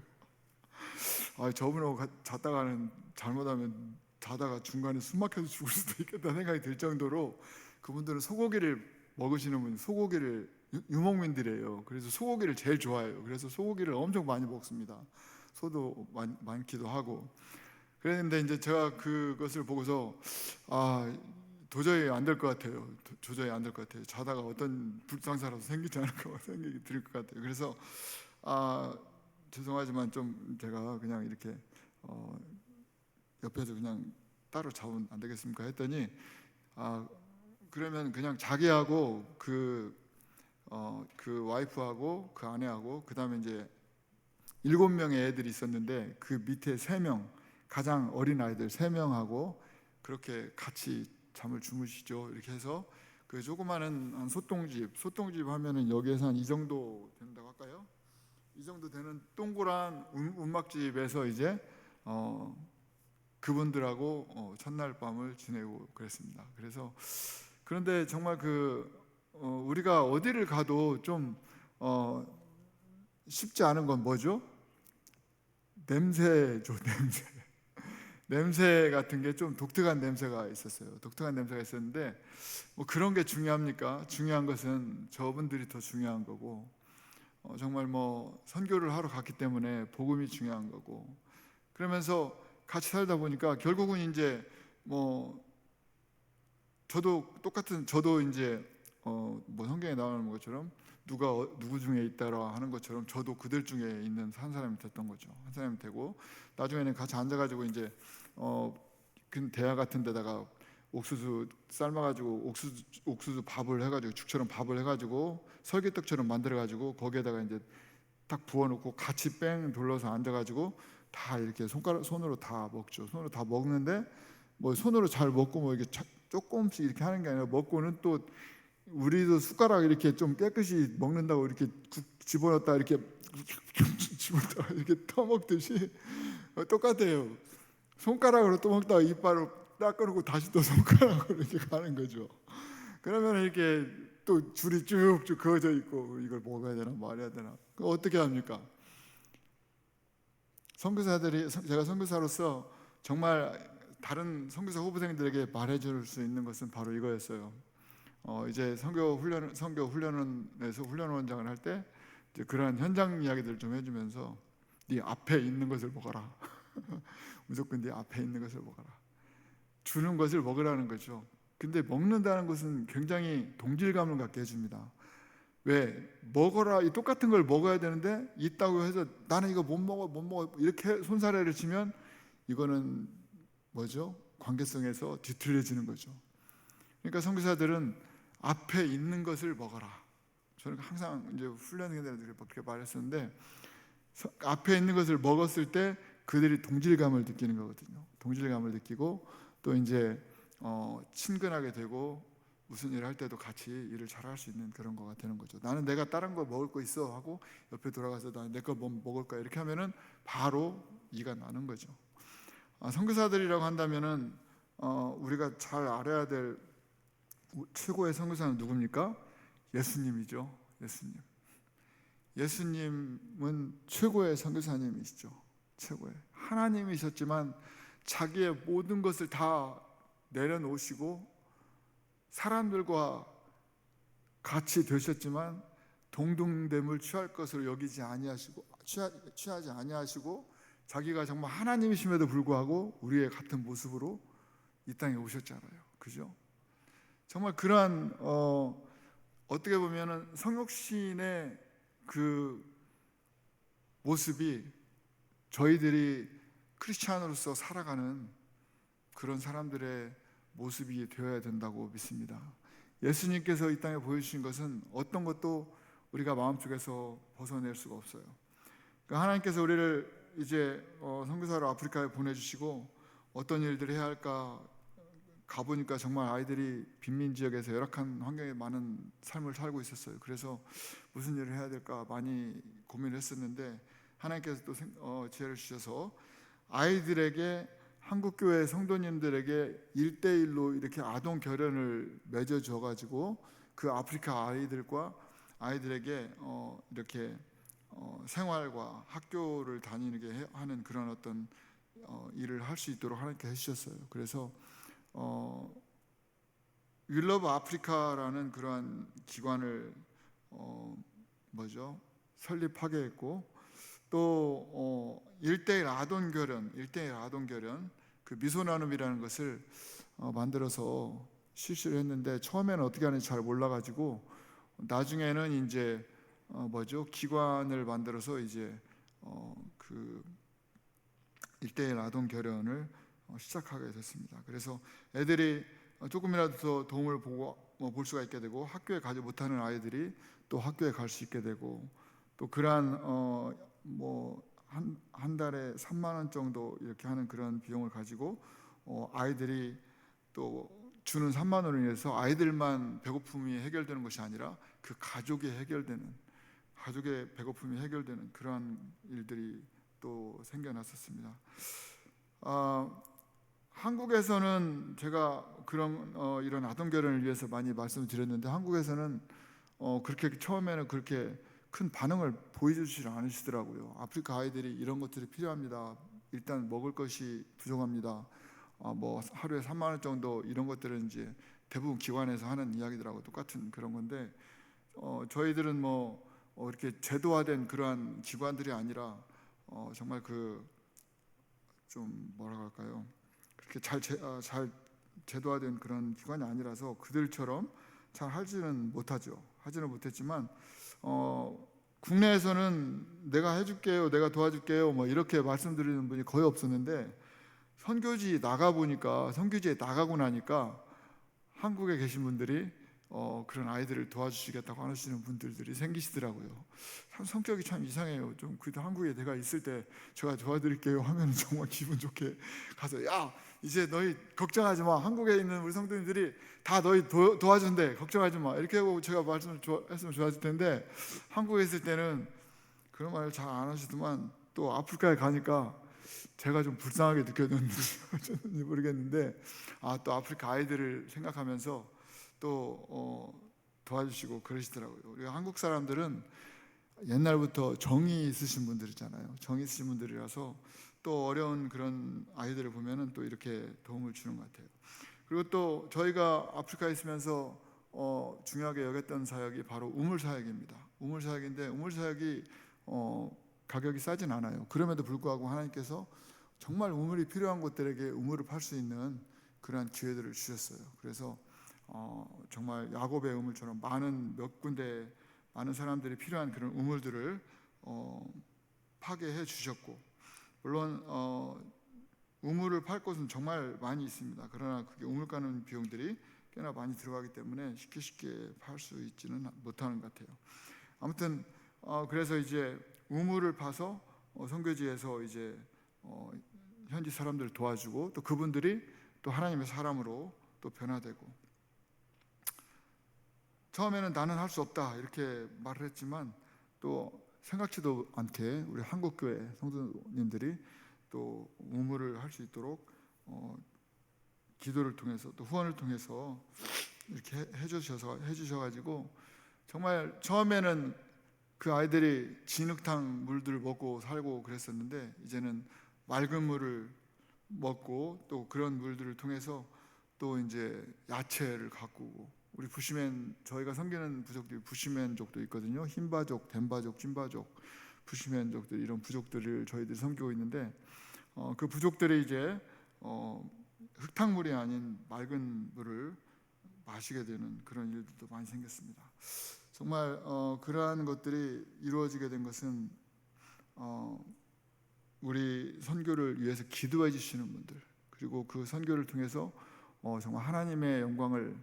Speaker 1: 저분하고 잤다가는 잘못하면 자다가 중간에 숨 막혀서 죽을 수도 있겠다 생각이 들 정도로, 그분들은 소고기를 먹으시는 분, 소고기를 유목민들이에요. 그래서 소고기를 제일 좋아해요. 그래서 소고기를 엄청 많이 먹습니다. 소도 많기도 하고. 그랬는데 이제 제가 그것을 보고서 도저히 안 될 것 같아요. 도저히 안 될 것 같아요. 자다가 어떤 불상사라도 생기지 않을까 생각이 들 것 같아요. 그래서 죄송하지만 좀 제가 그냥 이렇게 옆에서 그냥 따로 자면 안 되겠습니까 했더니 그러면 그냥 자기하고 그 와이프하고 그 아내하고 그다음에 이제 7명의 애들이 있었는데 그 밑에 3명, 가장 어린 아이들 3명하고 그렇게 같이 잠을 주무시죠. 이렇게 해서 그 조그마한 소똥집 하면은 여기에서 한 이 정도 된다고 할까요? 이 정도 되는 동그란 운막집에서 이제 그분들하고 첫날 밤을 지내고 그랬습니다. 그래서 그런데 정말 우리가 어디를 가도 좀 쉽지 않은 건 뭐죠? 냄새죠, 냄새. 냄새 같은 게 좀 독특한 냄새가 있었어요. 독특한 냄새가 있었는데 뭐 그런 게 중요합니까? 중요한 것은 저분들이 더 중요한 거고, 정말 뭐 선교를 하러 갔기 때문에 복음이 중요한 거고, 그러면서 같이 살다 보니까 결국은 이제 뭐 저도 이제 뭐 성경에 나오는 것처럼 누구 중에 있다라 하는 것처럼 저도 그들 중에 있는 한 사람이 됐던 거죠. 한 사람이 되고 나중에는 같이 앉아가지고 이제 그 대야 같은 데다가 옥수수 삶아가지고 옥수수 밥을 해가지고 죽처럼 밥을 해가지고 설기떡처럼 만들어가지고 거기에다가 이제 딱 부어놓고 같이 뺑 둘러서 앉아가지고 다 이렇게 손으로 다 먹죠. 손으로 다 먹는데 뭐 손으로 잘 먹고 뭐 이렇게 조금씩 이렇게 하는 게 아니라 먹고는 또 우리도 숟가락 이렇게 좀 깨끗이 먹는다고 이렇게 집어넣었다 이렇게 집어넣다 이렇게 떠먹듯이 똑같아요. 손가락으로 떠먹다가 이빨로 닦아놓고 다시 또 손가락으로 이렇게 가는 거죠. 그러면 이렇게 또 줄이 쭉쭉 그어져 있고 이걸 먹어야 되나 말아야 되나 어떻게 합니까? 제가 선교사로서 정말 다른 선교사 후보생들에게 말해줄 수 있는 것은 바로 이거였어요. 이제 선교 훈련원에서 훈련원장을 할 때 그러한 현장 이야기들을 좀 해주면서 네 앞에 있는 것을 먹어라. 무조건 네 앞에 있는 것을 먹어라. 주는 것을 먹으라는 거죠. 근데 먹는다는 것은 굉장히 동질감을 갖게 해줍니다. 왜? 먹어라, 이 똑같은 걸 먹어야 되는데 있다고 해서 나는 이거 못 먹어 이렇게 손사래를 치면 이거는 뭐죠? 관계성에서 뒤틀려지는 거죠. 그러니까 선교사들은 앞에 있는 것을 먹어라. 저는 항상 이제 훈련생들한테 그렇게 말했었는데 앞에 있는 것을 먹었을 때 그들이 동질감을 느끼는 거거든요. 동질감을 느끼고 또 이제 친근하게 되고 무슨 일을 할 때도 같이 일을 잘할 수 있는 그런 거가 되는 거죠. 나는 내가 다른 거 먹을 거 있어 하고 옆에 돌아가서 나는 내 거 뭐 먹을 거야 이렇게 하면은 바로 이가 나는 거죠. 선교사들이라고 한다면은 우리가 잘 알아야 될 최고의 선교사는 누굽니까? 예수님이죠. 예수님은 최고의 선교사님이시죠. 최고의 하나님이셨지만 자기의 모든 것을 다 내려놓으시고 사람들과 같이 되셨지만 동등됨을 취할 것으로 여기지 아니하시고 취하지 아니하시고 자기가 정말 하나님이심에도 불구하고 우리의 같은 모습으로 이 땅에 오셨잖아요. 그죠? 정말 그러한 어떻게 보면은 성육신의 그 모습이 저희들이 크리스찬으로서 살아가는 그런 사람들의 모습이 되어야 된다고 믿습니다. 예수님께서 이 땅에 보여주신 것은 어떤 것도 우리가 마음속에서 벗어낼 수가 없어요. 그러니까 하나님께서 우리를 이제 선교사로 아프리카에 보내주시고 어떤 일들을 해야 할까 가보니까 정말 아이들이 빈민 지역에서 열악한 환경에 많은 삶을 살고 있었어요. 그래서 무슨 일을 해야 될까 많이 고민을 했었는데 하나님께서 또 지혜를 주셔서 아이들에게 한국교회 성도님들에게 1대1로 이렇게 아동 결연을 맺어줘 가지고 그 아프리카 아이들에게 이렇게 생활과 학교를 다니게 하는 그런 어떤 일을 할 수 있도록 하나님께 해주셨어요. 그래서 윌러브 아프리카라는 그러한 기관을 설립하게 했고 또 1대1 아동 결연 그 미소 나눔이라는 것을 만들어서 실시를 했는데 처음에는 어떻게 하는지 잘 몰라가지고 나중에는 이제 기관을 만들어서 이제 그 1대1 아동 결연을 시작하게 됐습니다. 그래서 애들이 조금이라도 더 도움을 볼 수가 있게 되고 학교에 가지 못하는 아이들이 또 학교에 갈 수 있게 되고 또 그러한 한 달에 3만 원 정도 이렇게 하는 그런 비용을 가지고 아이들이 또 주는 3만 원을 인해서 아이들만 배고픔이 해결되는 것이 아니라 그 가족의 배고픔이 해결되는 그러한 일들이 또 생겨났었습니다. 한국에서는 제가 그런 이런 아동 결혼을 위해서 많이 말씀을 드렸는데, 한국에서는 그렇게 처음에는 그렇게 큰 반응을 보여주지 않으시더라고요. 아프리카 아이들이 이런 것들이 필요합니다. 일단 먹을 것이 부족합니다. 뭐 하루에 3만 원 정도, 이런 것들은 이제 대부분 기관에서 하는 이야기들하고 똑같은 그런 건데, 저희들은 뭐 이렇게 제도화된 그러한 기관들이 아니라 정말 그 좀 뭐라 할까요? 그렇게 잘 제도화된 그런 기관이 아니라서 그들처럼 잘 하지는 못하죠. 하지는 못했지만 국내에서는 내가 해줄게요, 내가 도와줄게요, 뭐 이렇게 말씀드리는 분이 거의 없었는데, 선교지에 나가고 나니까 한국에 계신 분들이 그런 아이들을 도와주시겠다고 하시는 분들이 생기시더라고요. 참 성격이 참 이상해요. 좀 그래도 한국에 내가 있을 때 제가 도와드릴게요 하면 정말 기분 좋게 가서, 야 이제 너희 걱정하지 마, 한국에 있는 우리 성도님들이 다 너희 도와준대, 걱정하지 마, 이렇게 하고 제가 말씀을 했으면 좋았을 텐데, 한국에 있을 때는 그런 말을 잘 안 하시더만, 또 아프리카에 가니까 제가 좀 불쌍하게 느껴졌는지 모르겠는데, 또 아프리카 아이들을 생각하면서 또 도와주시고 그러시더라고요. 우리 한국 사람들은 옛날부터 정이 있으신 분들이잖아요. 정이 있으신 분들이라서 또 어려운 그런 아이들을 보면은 또 이렇게 도움을 주는 것 같아요. 그리고 또 저희가 아프리카에 있으면서 중요하게 여겼던 사역이 바로 우물 사역입니다. 우물 사역인데, 우물 사역이 가격이 싸진 않아요. 그럼에도 불구하고 하나님께서 정말 우물이 필요한 곳들에게 우물을 팔 수 있는 그러한 기회들을 주셨어요. 그래서 정말 야곱의 우물처럼 몇 군데 많은 사람들이 필요한 그런 우물들을 파괴해 주셨고, 물론 우물을 팔 곳은 정말 많이 있습니다. 그러나 그게 우물 가는 비용들이 꽤나 많이 들어가기 때문에 쉽게 팔 수 있지는 못하는 것 같아요. 아무튼 그래서 이제 우물을 파서 선교지에서 이제 현지 사람들을 도와주고, 또 그분들이 또 하나님의 사람으로 또 변화되고, 처음에는 나는 할 수 없다 이렇게 말을 했지만, 또 생각지도 않게 우리 한국교회 성도님들이 또 우물을 할 수 있도록 기도를 통해서 또 후원을 통해서 이렇게 해주셔가지고, 정말 처음에는 그 아이들이 진흙탕 물들을 먹고 살고 그랬었는데, 이제는 맑은 물을 먹고, 또 그런 물들을 통해서 또 이제 야채를 가꾸고, 우리 부시맨, 저희가 섬기는 부족들이 부시맨족도 있거든요. 흰바족, 덴바족, 찐바족, 부시맨족들, 이런 부족들을 저희들이 섬기고 있는데, 그 부족들이 이제 흙탕물이 아닌 맑은 물을 마시게 되는 그런 일들도 많이 생겼습니다. 정말 그러한 것들이 이루어지게 된 것은 우리 선교를 위해서 기도해 주시는 분들, 그리고 그 선교를 통해서 정말 하나님의 영광을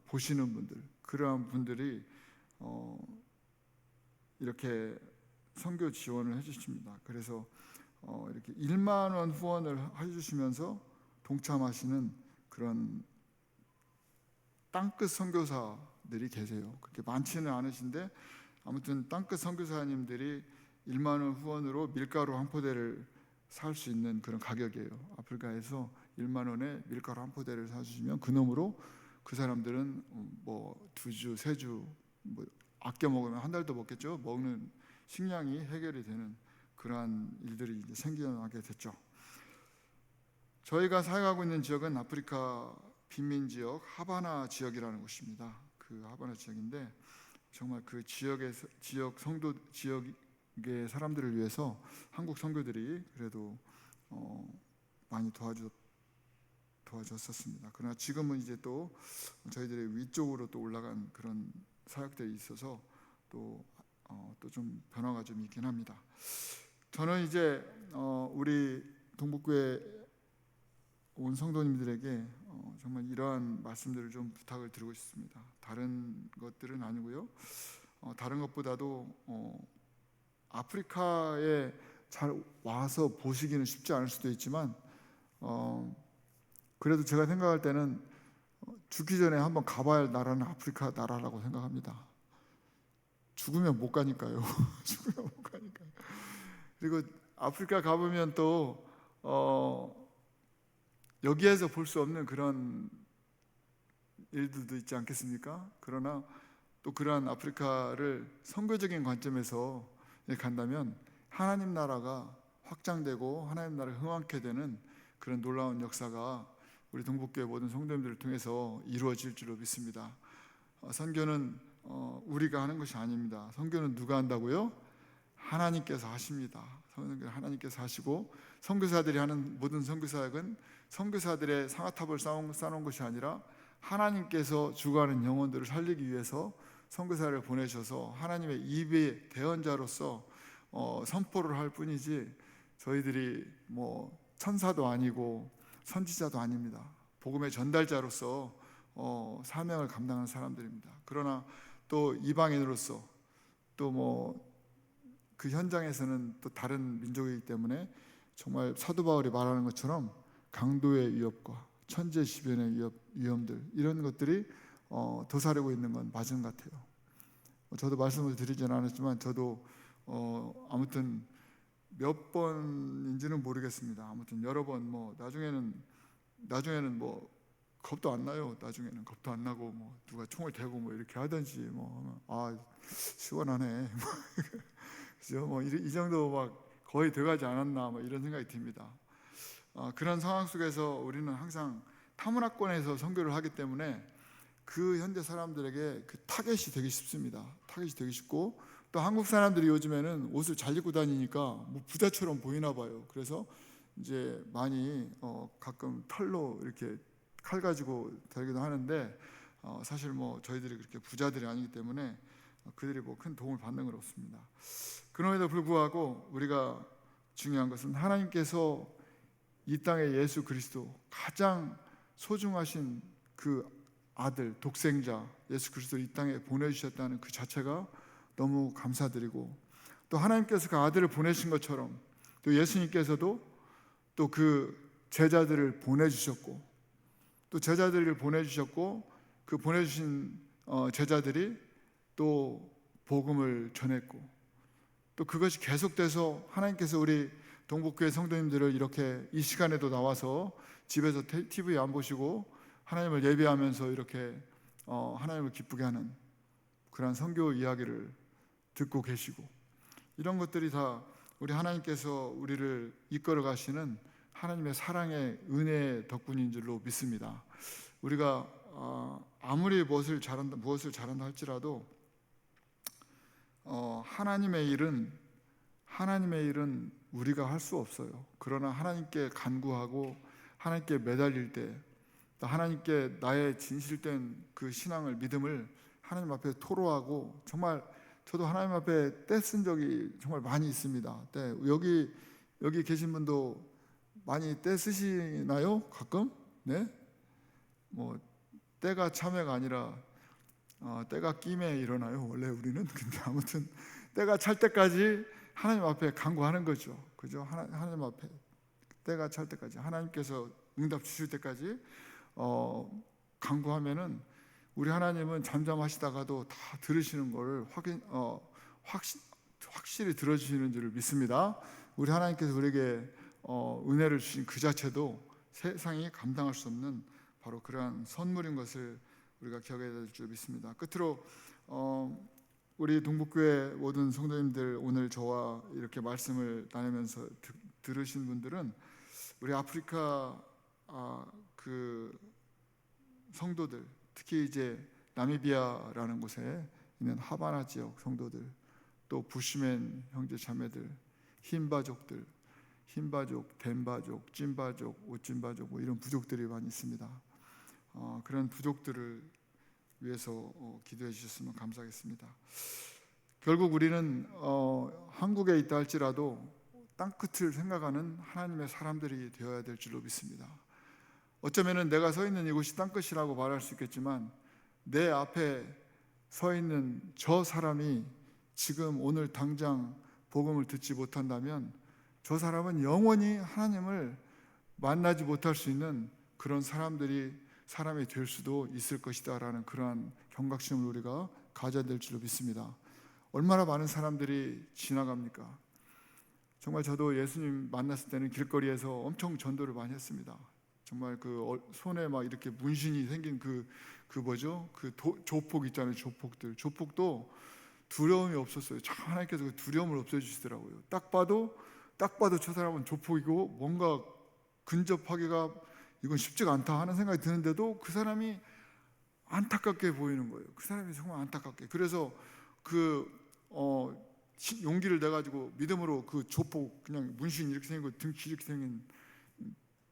Speaker 1: 보시는 분들, 그러한 분들이 이렇게 선교 지원을 해주십니다. 그래서 이렇게 1만 원 후원을 해주시면서 동참하시는 그런 땅끝 선교사들이 계세요. 그렇게 많지는 않으신데, 아무튼 땅끝 선교사님들이 1만 원 후원으로 밀가루 한 포대를 살 수 있는 그런 가격이에요. 아프리카에서 1만 원에 밀가루 한 포대를 사주시면 그 놈으로 그 사람들은 뭐 2주, 3주 뭐 아껴 먹으면 한 달도 먹겠죠. 먹는 식량이 해결이 되는 그러한 일들이 이제 생겨나게 됐죠. 저희가 사역하고 있는 지역은 아프리카 빈민 지역 하바나 지역이라는 곳입니다. 그 하바나 지역인데, 정말 그 지역의 사람들을 위해서 한국 선교들이 그래도 많이 도와줬었습니다. 그러나 지금은 이제 또 저희들이 위쪽으로 또 올라간 그런 사역들이 있어서 또 좀 변화가 좀 있긴 합니다. 저는 이제 우리 동북교회 온 성도님들에게 정말 이러한 말씀들을 좀 부탁을 드리고 싶습니다. 다른 것들은 아니고요. 다른 것보다도 아프리카에 잘 와서 보시기는 쉽지 않을 수도 있지만, 그래도 제가 생각할 때는 죽기 전에 한번 가봐야 할 나라는 아프리카 나라라고 생각합니다. 죽으면 못 가니까요. 죽으면 못 가니까요. 그리고 아프리카 가보면 또 여기에서 볼 수 없는 그런 일들도 있지 않겠습니까? 그러나 또 그러한 아프리카를 선교적인 관점에서 간다면 하나님 나라가 확장되고 하나님 나라가 흥왕케 되는 그런 놀라운 역사가 우리 동북교회 모든 성도님들을 통해서 이루어질 줄로 믿습니다. 선교는 우리가 하는 것이 아닙니다. 선교는 누가 한다고요? 하나님께서 하십니다. 선교는 하나님께서 하시고, 선교사들이 하는 모든 선교사역은 선교사들의 상아탑을 쌓아놓은 것이 아니라 하나님께서 주관하는 영혼들을 살리기 위해서 선교사를 보내셔서 하나님의 입의 대언자로서 선포를 할 뿐이지, 저희들이 뭐 천사도 아니고 선지자도 아닙니다. 복음의 전달자로서 사명을 감당하는 사람들입니다. 그러나 또 이방인으로서 또 뭐 그 현장에서는 또 다른 민족이기 때문에 정말 사도 바울이 말하는 것처럼 강도의 위협과 천재지변의 위험들, 이런 것들이 도사리고 있는 건 맞은 것 같아요. 저도 말씀을 드리지는 않았지만 저도 아무튼 몇 번인지는 모르겠습니다. 아무튼 여러 번 뭐 나중에는 뭐 겁도 안 나요. 나중에는 겁도 안 나고 뭐 누가 총을 대고 뭐 이렇게 하든지 뭐 시원하네. 그죠? 뭐 이 정도 막 거의 돼가지 않았나 뭐 이런 생각이 듭니다. 그런 상황 속에서 우리는 항상 타문화권에서 선교를 하기 때문에 그 현대 사람들에게 그 타겟이 되기 쉽습니다. 타겟이 되기 쉽고, 또 한국 사람들이 요즘에는 옷을 잘 입고 다니니까 뭐 부자처럼 보이나 봐요. 그래서 이제 많이 가끔 털로 이렇게 칼 가지고 다니기도 하는데, 사실 뭐 저희들이 그렇게 부자들이 아니기 때문에 그들이 뭐 큰 도움을 받는 건 없습니다. 그럼에도 불구하고 우리가 중요한 것은 하나님께서 이 땅에 예수 그리스도, 가장 소중하신 그 아들, 독생자 예수 그리스도를 이 땅에 보내주셨다는 그 자체가 너무 감사드리고, 또 하나님께서 그 아들을 보내신 것처럼 또 예수님께서도 또 그 제자들을 보내주셨고, 또 제자들을 보내주셨고, 그 보내주신 제자들이 또 복음을 전했고, 또 그것이 계속돼서 하나님께서 우리 동북교회 성도님들을 이렇게 이 시간에도 나와서 집에서 TV 안 보시고 하나님을 예배하면서 이렇게 하나님을 기쁘게 하는 그런 선교 이야기를 듣고 계시고, 이런 것들이 다 우리 하나님께서 우리를 이끌어 가시는 하나님의 사랑의 은혜의 덕분인 줄로 믿습니다. 우리가 아무리 무엇을 잘한다 할지라도 하나님의 일은 우리가 할 수 없어요. 그러나 하나님께 간구하고 하나님께 매달릴 때, 또 하나님께 나의 진실된 그 신앙을, 믿음을 하나님 앞에 토로하고, 정말 저도 하나님 앞에 떼쓴 적이 정말 많이 있습니다. 여기 계신 분도 많이 떼쓰시나요? 가끔? 네? 뭐 때가 참회가 아니라 때가 끼매 일어나요. 원래 우리는. 근데 아무튼 때가 찰 때까지 하나님 앞에 간구하는 거죠. 그죠? 하나님 앞에 때가 찰 때까지, 하나님께서 응답 주실 때까지 간구하면은 우리 하나님은 잠잠하시다가도 다 들으시는 걸 확실히 들어주시는 줄 믿습니다. 우리 하나님께서 우리에게 은혜를 주신 그 자체도 세상이 감당할 수 없는 바로 그러한 선물인 것을 우리가 기억해야 될 줄 믿습니다. 끝으로 우리 동북교회 모든 성도님들, 오늘 저와 이렇게 말씀을 나누면서 들으신 분들은 우리 아프리카 그 성도들, 특히 이제 나미비아라는 곳에 있는 하바나 지역 성도들, 또 부시맨 형제 자매들, 흰바족들, 흰바족, 덴바족, 찐바족, 옷찐바족, 뭐 이런 부족들이 많이 있습니다. 그런 부족들을 위해서 기도해 주셨으면 감사하겠습니다. 결국 우리는 한국에 있다 할지라도 땅끝을 생각하는 하나님의 사람들이 되어야 될 줄로 믿습니다. 어쩌면 내가 서 있는 이곳이 땅끝이라고 말할 수 있겠지만, 내 앞에 서 있는 저 사람이 지금 오늘 당장 복음을 듣지 못한다면 저 사람은 영원히 하나님을 만나지 못할 수 있는 그런 사람이 될 수도 있을 것이다 라는 그러한 경각심을 우리가 가져야 될 줄로 믿습니다. 얼마나 많은 사람들이 지나갑니까? 정말 저도 예수님 만났을 때는 길거리에서 엄청 전도를 많이 했습니다. 정말 그 손에 막 이렇게 문신이 생긴 그 뭐죠? 조폭 있잖아요. 조폭도 두려움이 없었어요. 참 하나님께서 그 두려움을 없애주시더라고요. 딱 봐도 저 사람은 조폭이고 뭔가 근접하기가 이건 쉽지가 않다 하는 생각이 드는데도 그 사람이 안타깝게 보이는 거예요. 그 사람이 정말 안타깝게. 그래서 용기를 내 가지고 믿음으로 그 조폭, 그냥 문신 이렇게 생긴 거, 등치 이렇게 생긴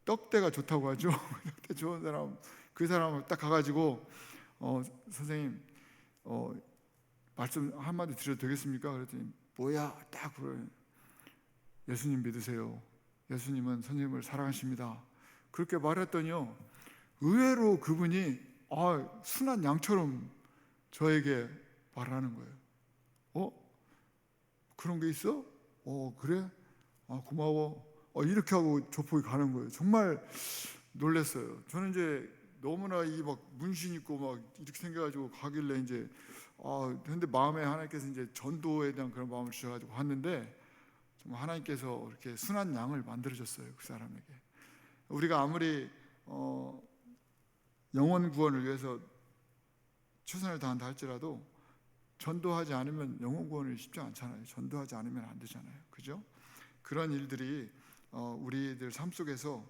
Speaker 1: 떡대가 좋다고 하죠. 떡대 좋은 사람, 그 사람을 딱 가가지고 선생님 말씀 한마디 드려도 되겠습니까? 그랬더니 뭐야? 딱 그래. 예수님 믿으세요. 예수님은 선생님을 사랑하십니다. 그렇게 말했더니요, 의외로 그분이 순한 양처럼 저에게 말하는 거예요. 그런 게 있어? 그래? 고마워. 이렇게 하고 조폭이 가는 거예요. 정말 놀랐어요. 저는 이제 너무나 이 막 문신 있고 막 이렇게 생겨가지고 가길래 이제 근데 마음에 하나님께서 이제 전도에 대한 그런 마음을 주셔가지고 왔는데, 정말 하나님께서 이렇게 순한 양을 만들어줬어요. 그 사람에게. 우리가 아무리 영혼 구원을 위해서 최선을 다한다 할지라도 전도하지 않으면 영혼 구원이 쉽지 않잖아요. 전도하지 않으면 안 되잖아요. 그죠? 그런 일들이 우리들 삶 속에서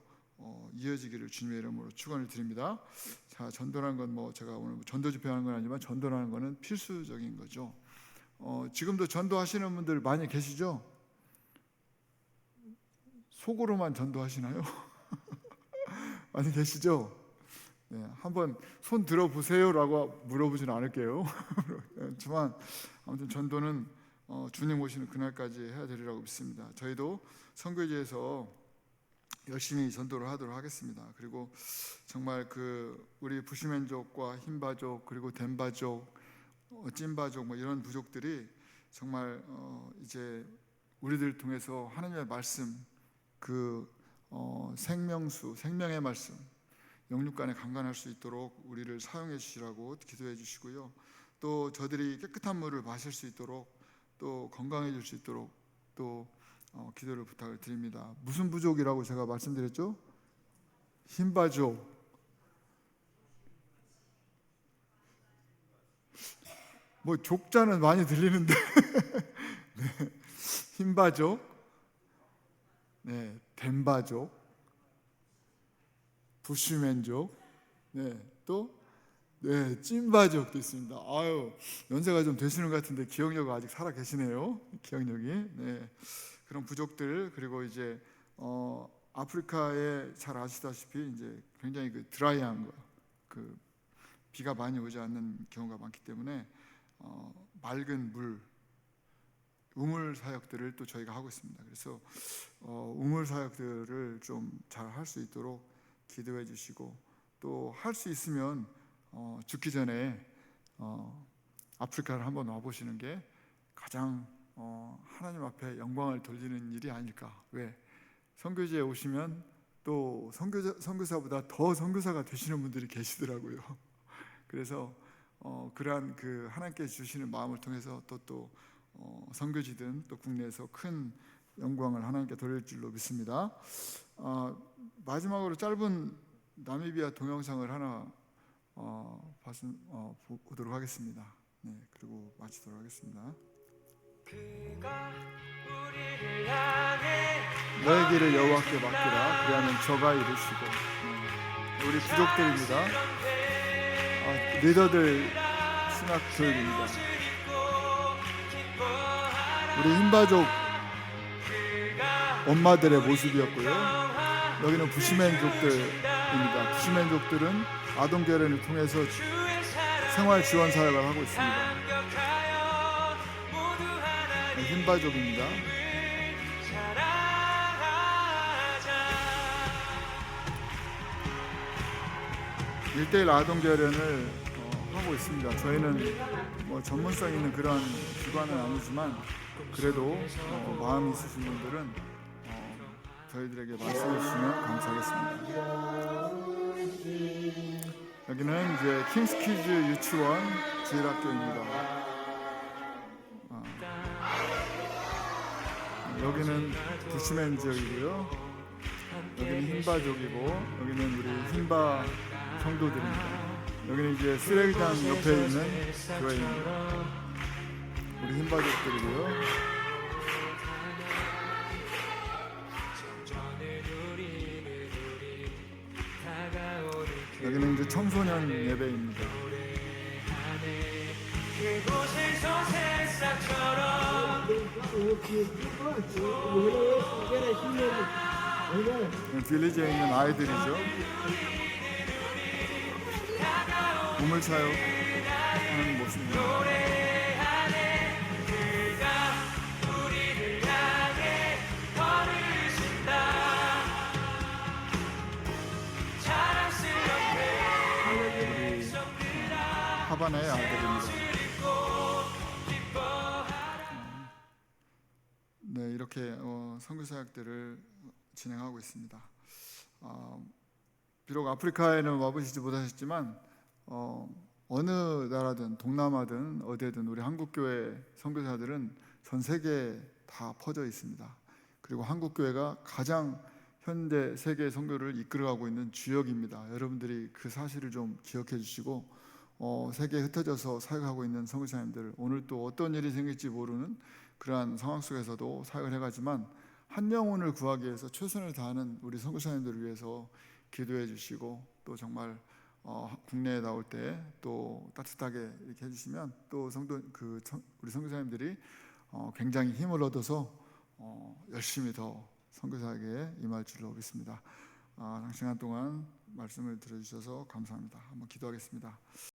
Speaker 1: 이어지기를 주님의 이름으로 축원을 드립니다. 자, 전도라는 건 제가 오늘 전도 집회하는 건 아니지만 전도라는 거는 필수적인 거죠. 지금도 전도하시는 분들 많이 계시죠? 속으로만 전도하시나요? 많이 계시죠? 네, 한번 손 들어보세요라고 물어보지는 않을게요. 그렇지만 아무튼 전도는 주님 오시는 그날까지 해야 되리라고 믿습니다. 저희도 선교지에서 열심히 전도를 하도록 하겠습니다. 그리고 정말 우리 부시맨족과 흰바족, 그리고 덴바족, 찐바족 이런 부족들이 정말 이제 우리들 통해서 하나님의 말씀, 생명수, 생명의 말씀, 영육간에 강간할 수 있도록 우리를 사용해 주시라고 기도해 주시고요. 또 저들이 깨끗한 물을 마실 수 있도록, 또 건강해질 수 있도록 또 기도를 부탁을 드립니다. 무슨 부족이라고 제가 말씀드렸죠? 흰바족. 족자는 많이 들리는데 네. 흰바족, 네, 덴바족, 부시맨족, 찐바족도 있습니다. 연세가 좀 되시는 것 같은데 기억력이 아직 살아 계시네요. 기억력이. 네. 그런 부족들, 그리고 이제 아프리카에 잘 아시다시피 이제 굉장히 드라이한 거, 비가 많이 오지 않는 경우가 많기 때문에 맑은 물, 우물 사역들을 또 저희가 하고 있습니다. 그래서 우물 사역들을 좀 잘 할 수 있도록 기도해 주시고, 또 할 수 있으면 죽기 전에 아프리카를 한번 와보시는 게 가장 하나님 앞에 영광을 돌리는 일이 아닐까. 왜? 선교지에 오시면 또 선교사보다 더 선교사가 되시는 분들이 계시더라고요. 그래서 그러한 하나님께 주시는 마음을 통해서 또 선교지든 또 국내에서 큰 영광을 하나님께 돌릴 줄로 믿습니다. 마지막으로 짧은 나미비아 동영상을 하나 보도록 하겠습니다. 네, 그리고 마치도록 하겠습니다. 너의 길을 여호와께 맡기라. 그리하면 저가 이루시고. 우리 부족들입니다. 리더들 신학 교육입니다. 우리 흰바족 엄마들의 모습이었고요. 여기는 부시맨족들입니다. 부시맨족들은 아동 결혼을 통해서 생활 지원 사역을 하고 있습니다. 흰바족입니다. 일대일 아동 결혼을 하고 있습니다. 저희는 전문성 있는 그런 기관은 아니지만 그래도 마음이 있으신 분들은 저희들에게 말씀해 주시면 감사하겠습니다. 여기는 이제 킹스키즈 유치원 주일학교입니다. 여기는 부시맨 지역이고요. 여기는 흰바족이고 여기는 우리 흰바 성도들입니다. 여기는 이제 쓰레기장 옆에 있는 교회입니다. 우리 흰바족들이고요. 여기는 이제 청소년 예배입니다. 빌리지에 있는 아이들이죠. 우물차요 하는 모습입니다. 하바나의 아들입니다. 네, 이렇게 선교사역들을 진행하고 있습니다. 비록 아프리카에는 와보시지 못하셨지만 어느 나라든 동남아든 어디든 우리 한국교회 선교사들은 전 세계에 다 퍼져 있습니다. 그리고 한국교회가 가장 현대 세계 선교를 이끌어가고 있는 주역입니다. 여러분들이 그 사실을 좀 기억해 주시고 세계에 흩어져서 사역하고 있는 선교사님들, 오늘 또 어떤 일이 생길지 모르는 그러한 상황 속에서도 사역을 해가지만 한 영혼을 구하기 위해서 최선을 다하는 우리 선교사님들을 위해서 기도해 주시고 또 정말 국내에 나올 때 또 따뜻하게 이렇게 해주시면 또 우리 선교사님들이 굉장히 힘을 얻어서 열심히 더 선교사에게 임할 줄로 믿습니다. 장시간 동안 말씀을 들어주셔서 감사합니다. 한번 기도하겠습니다.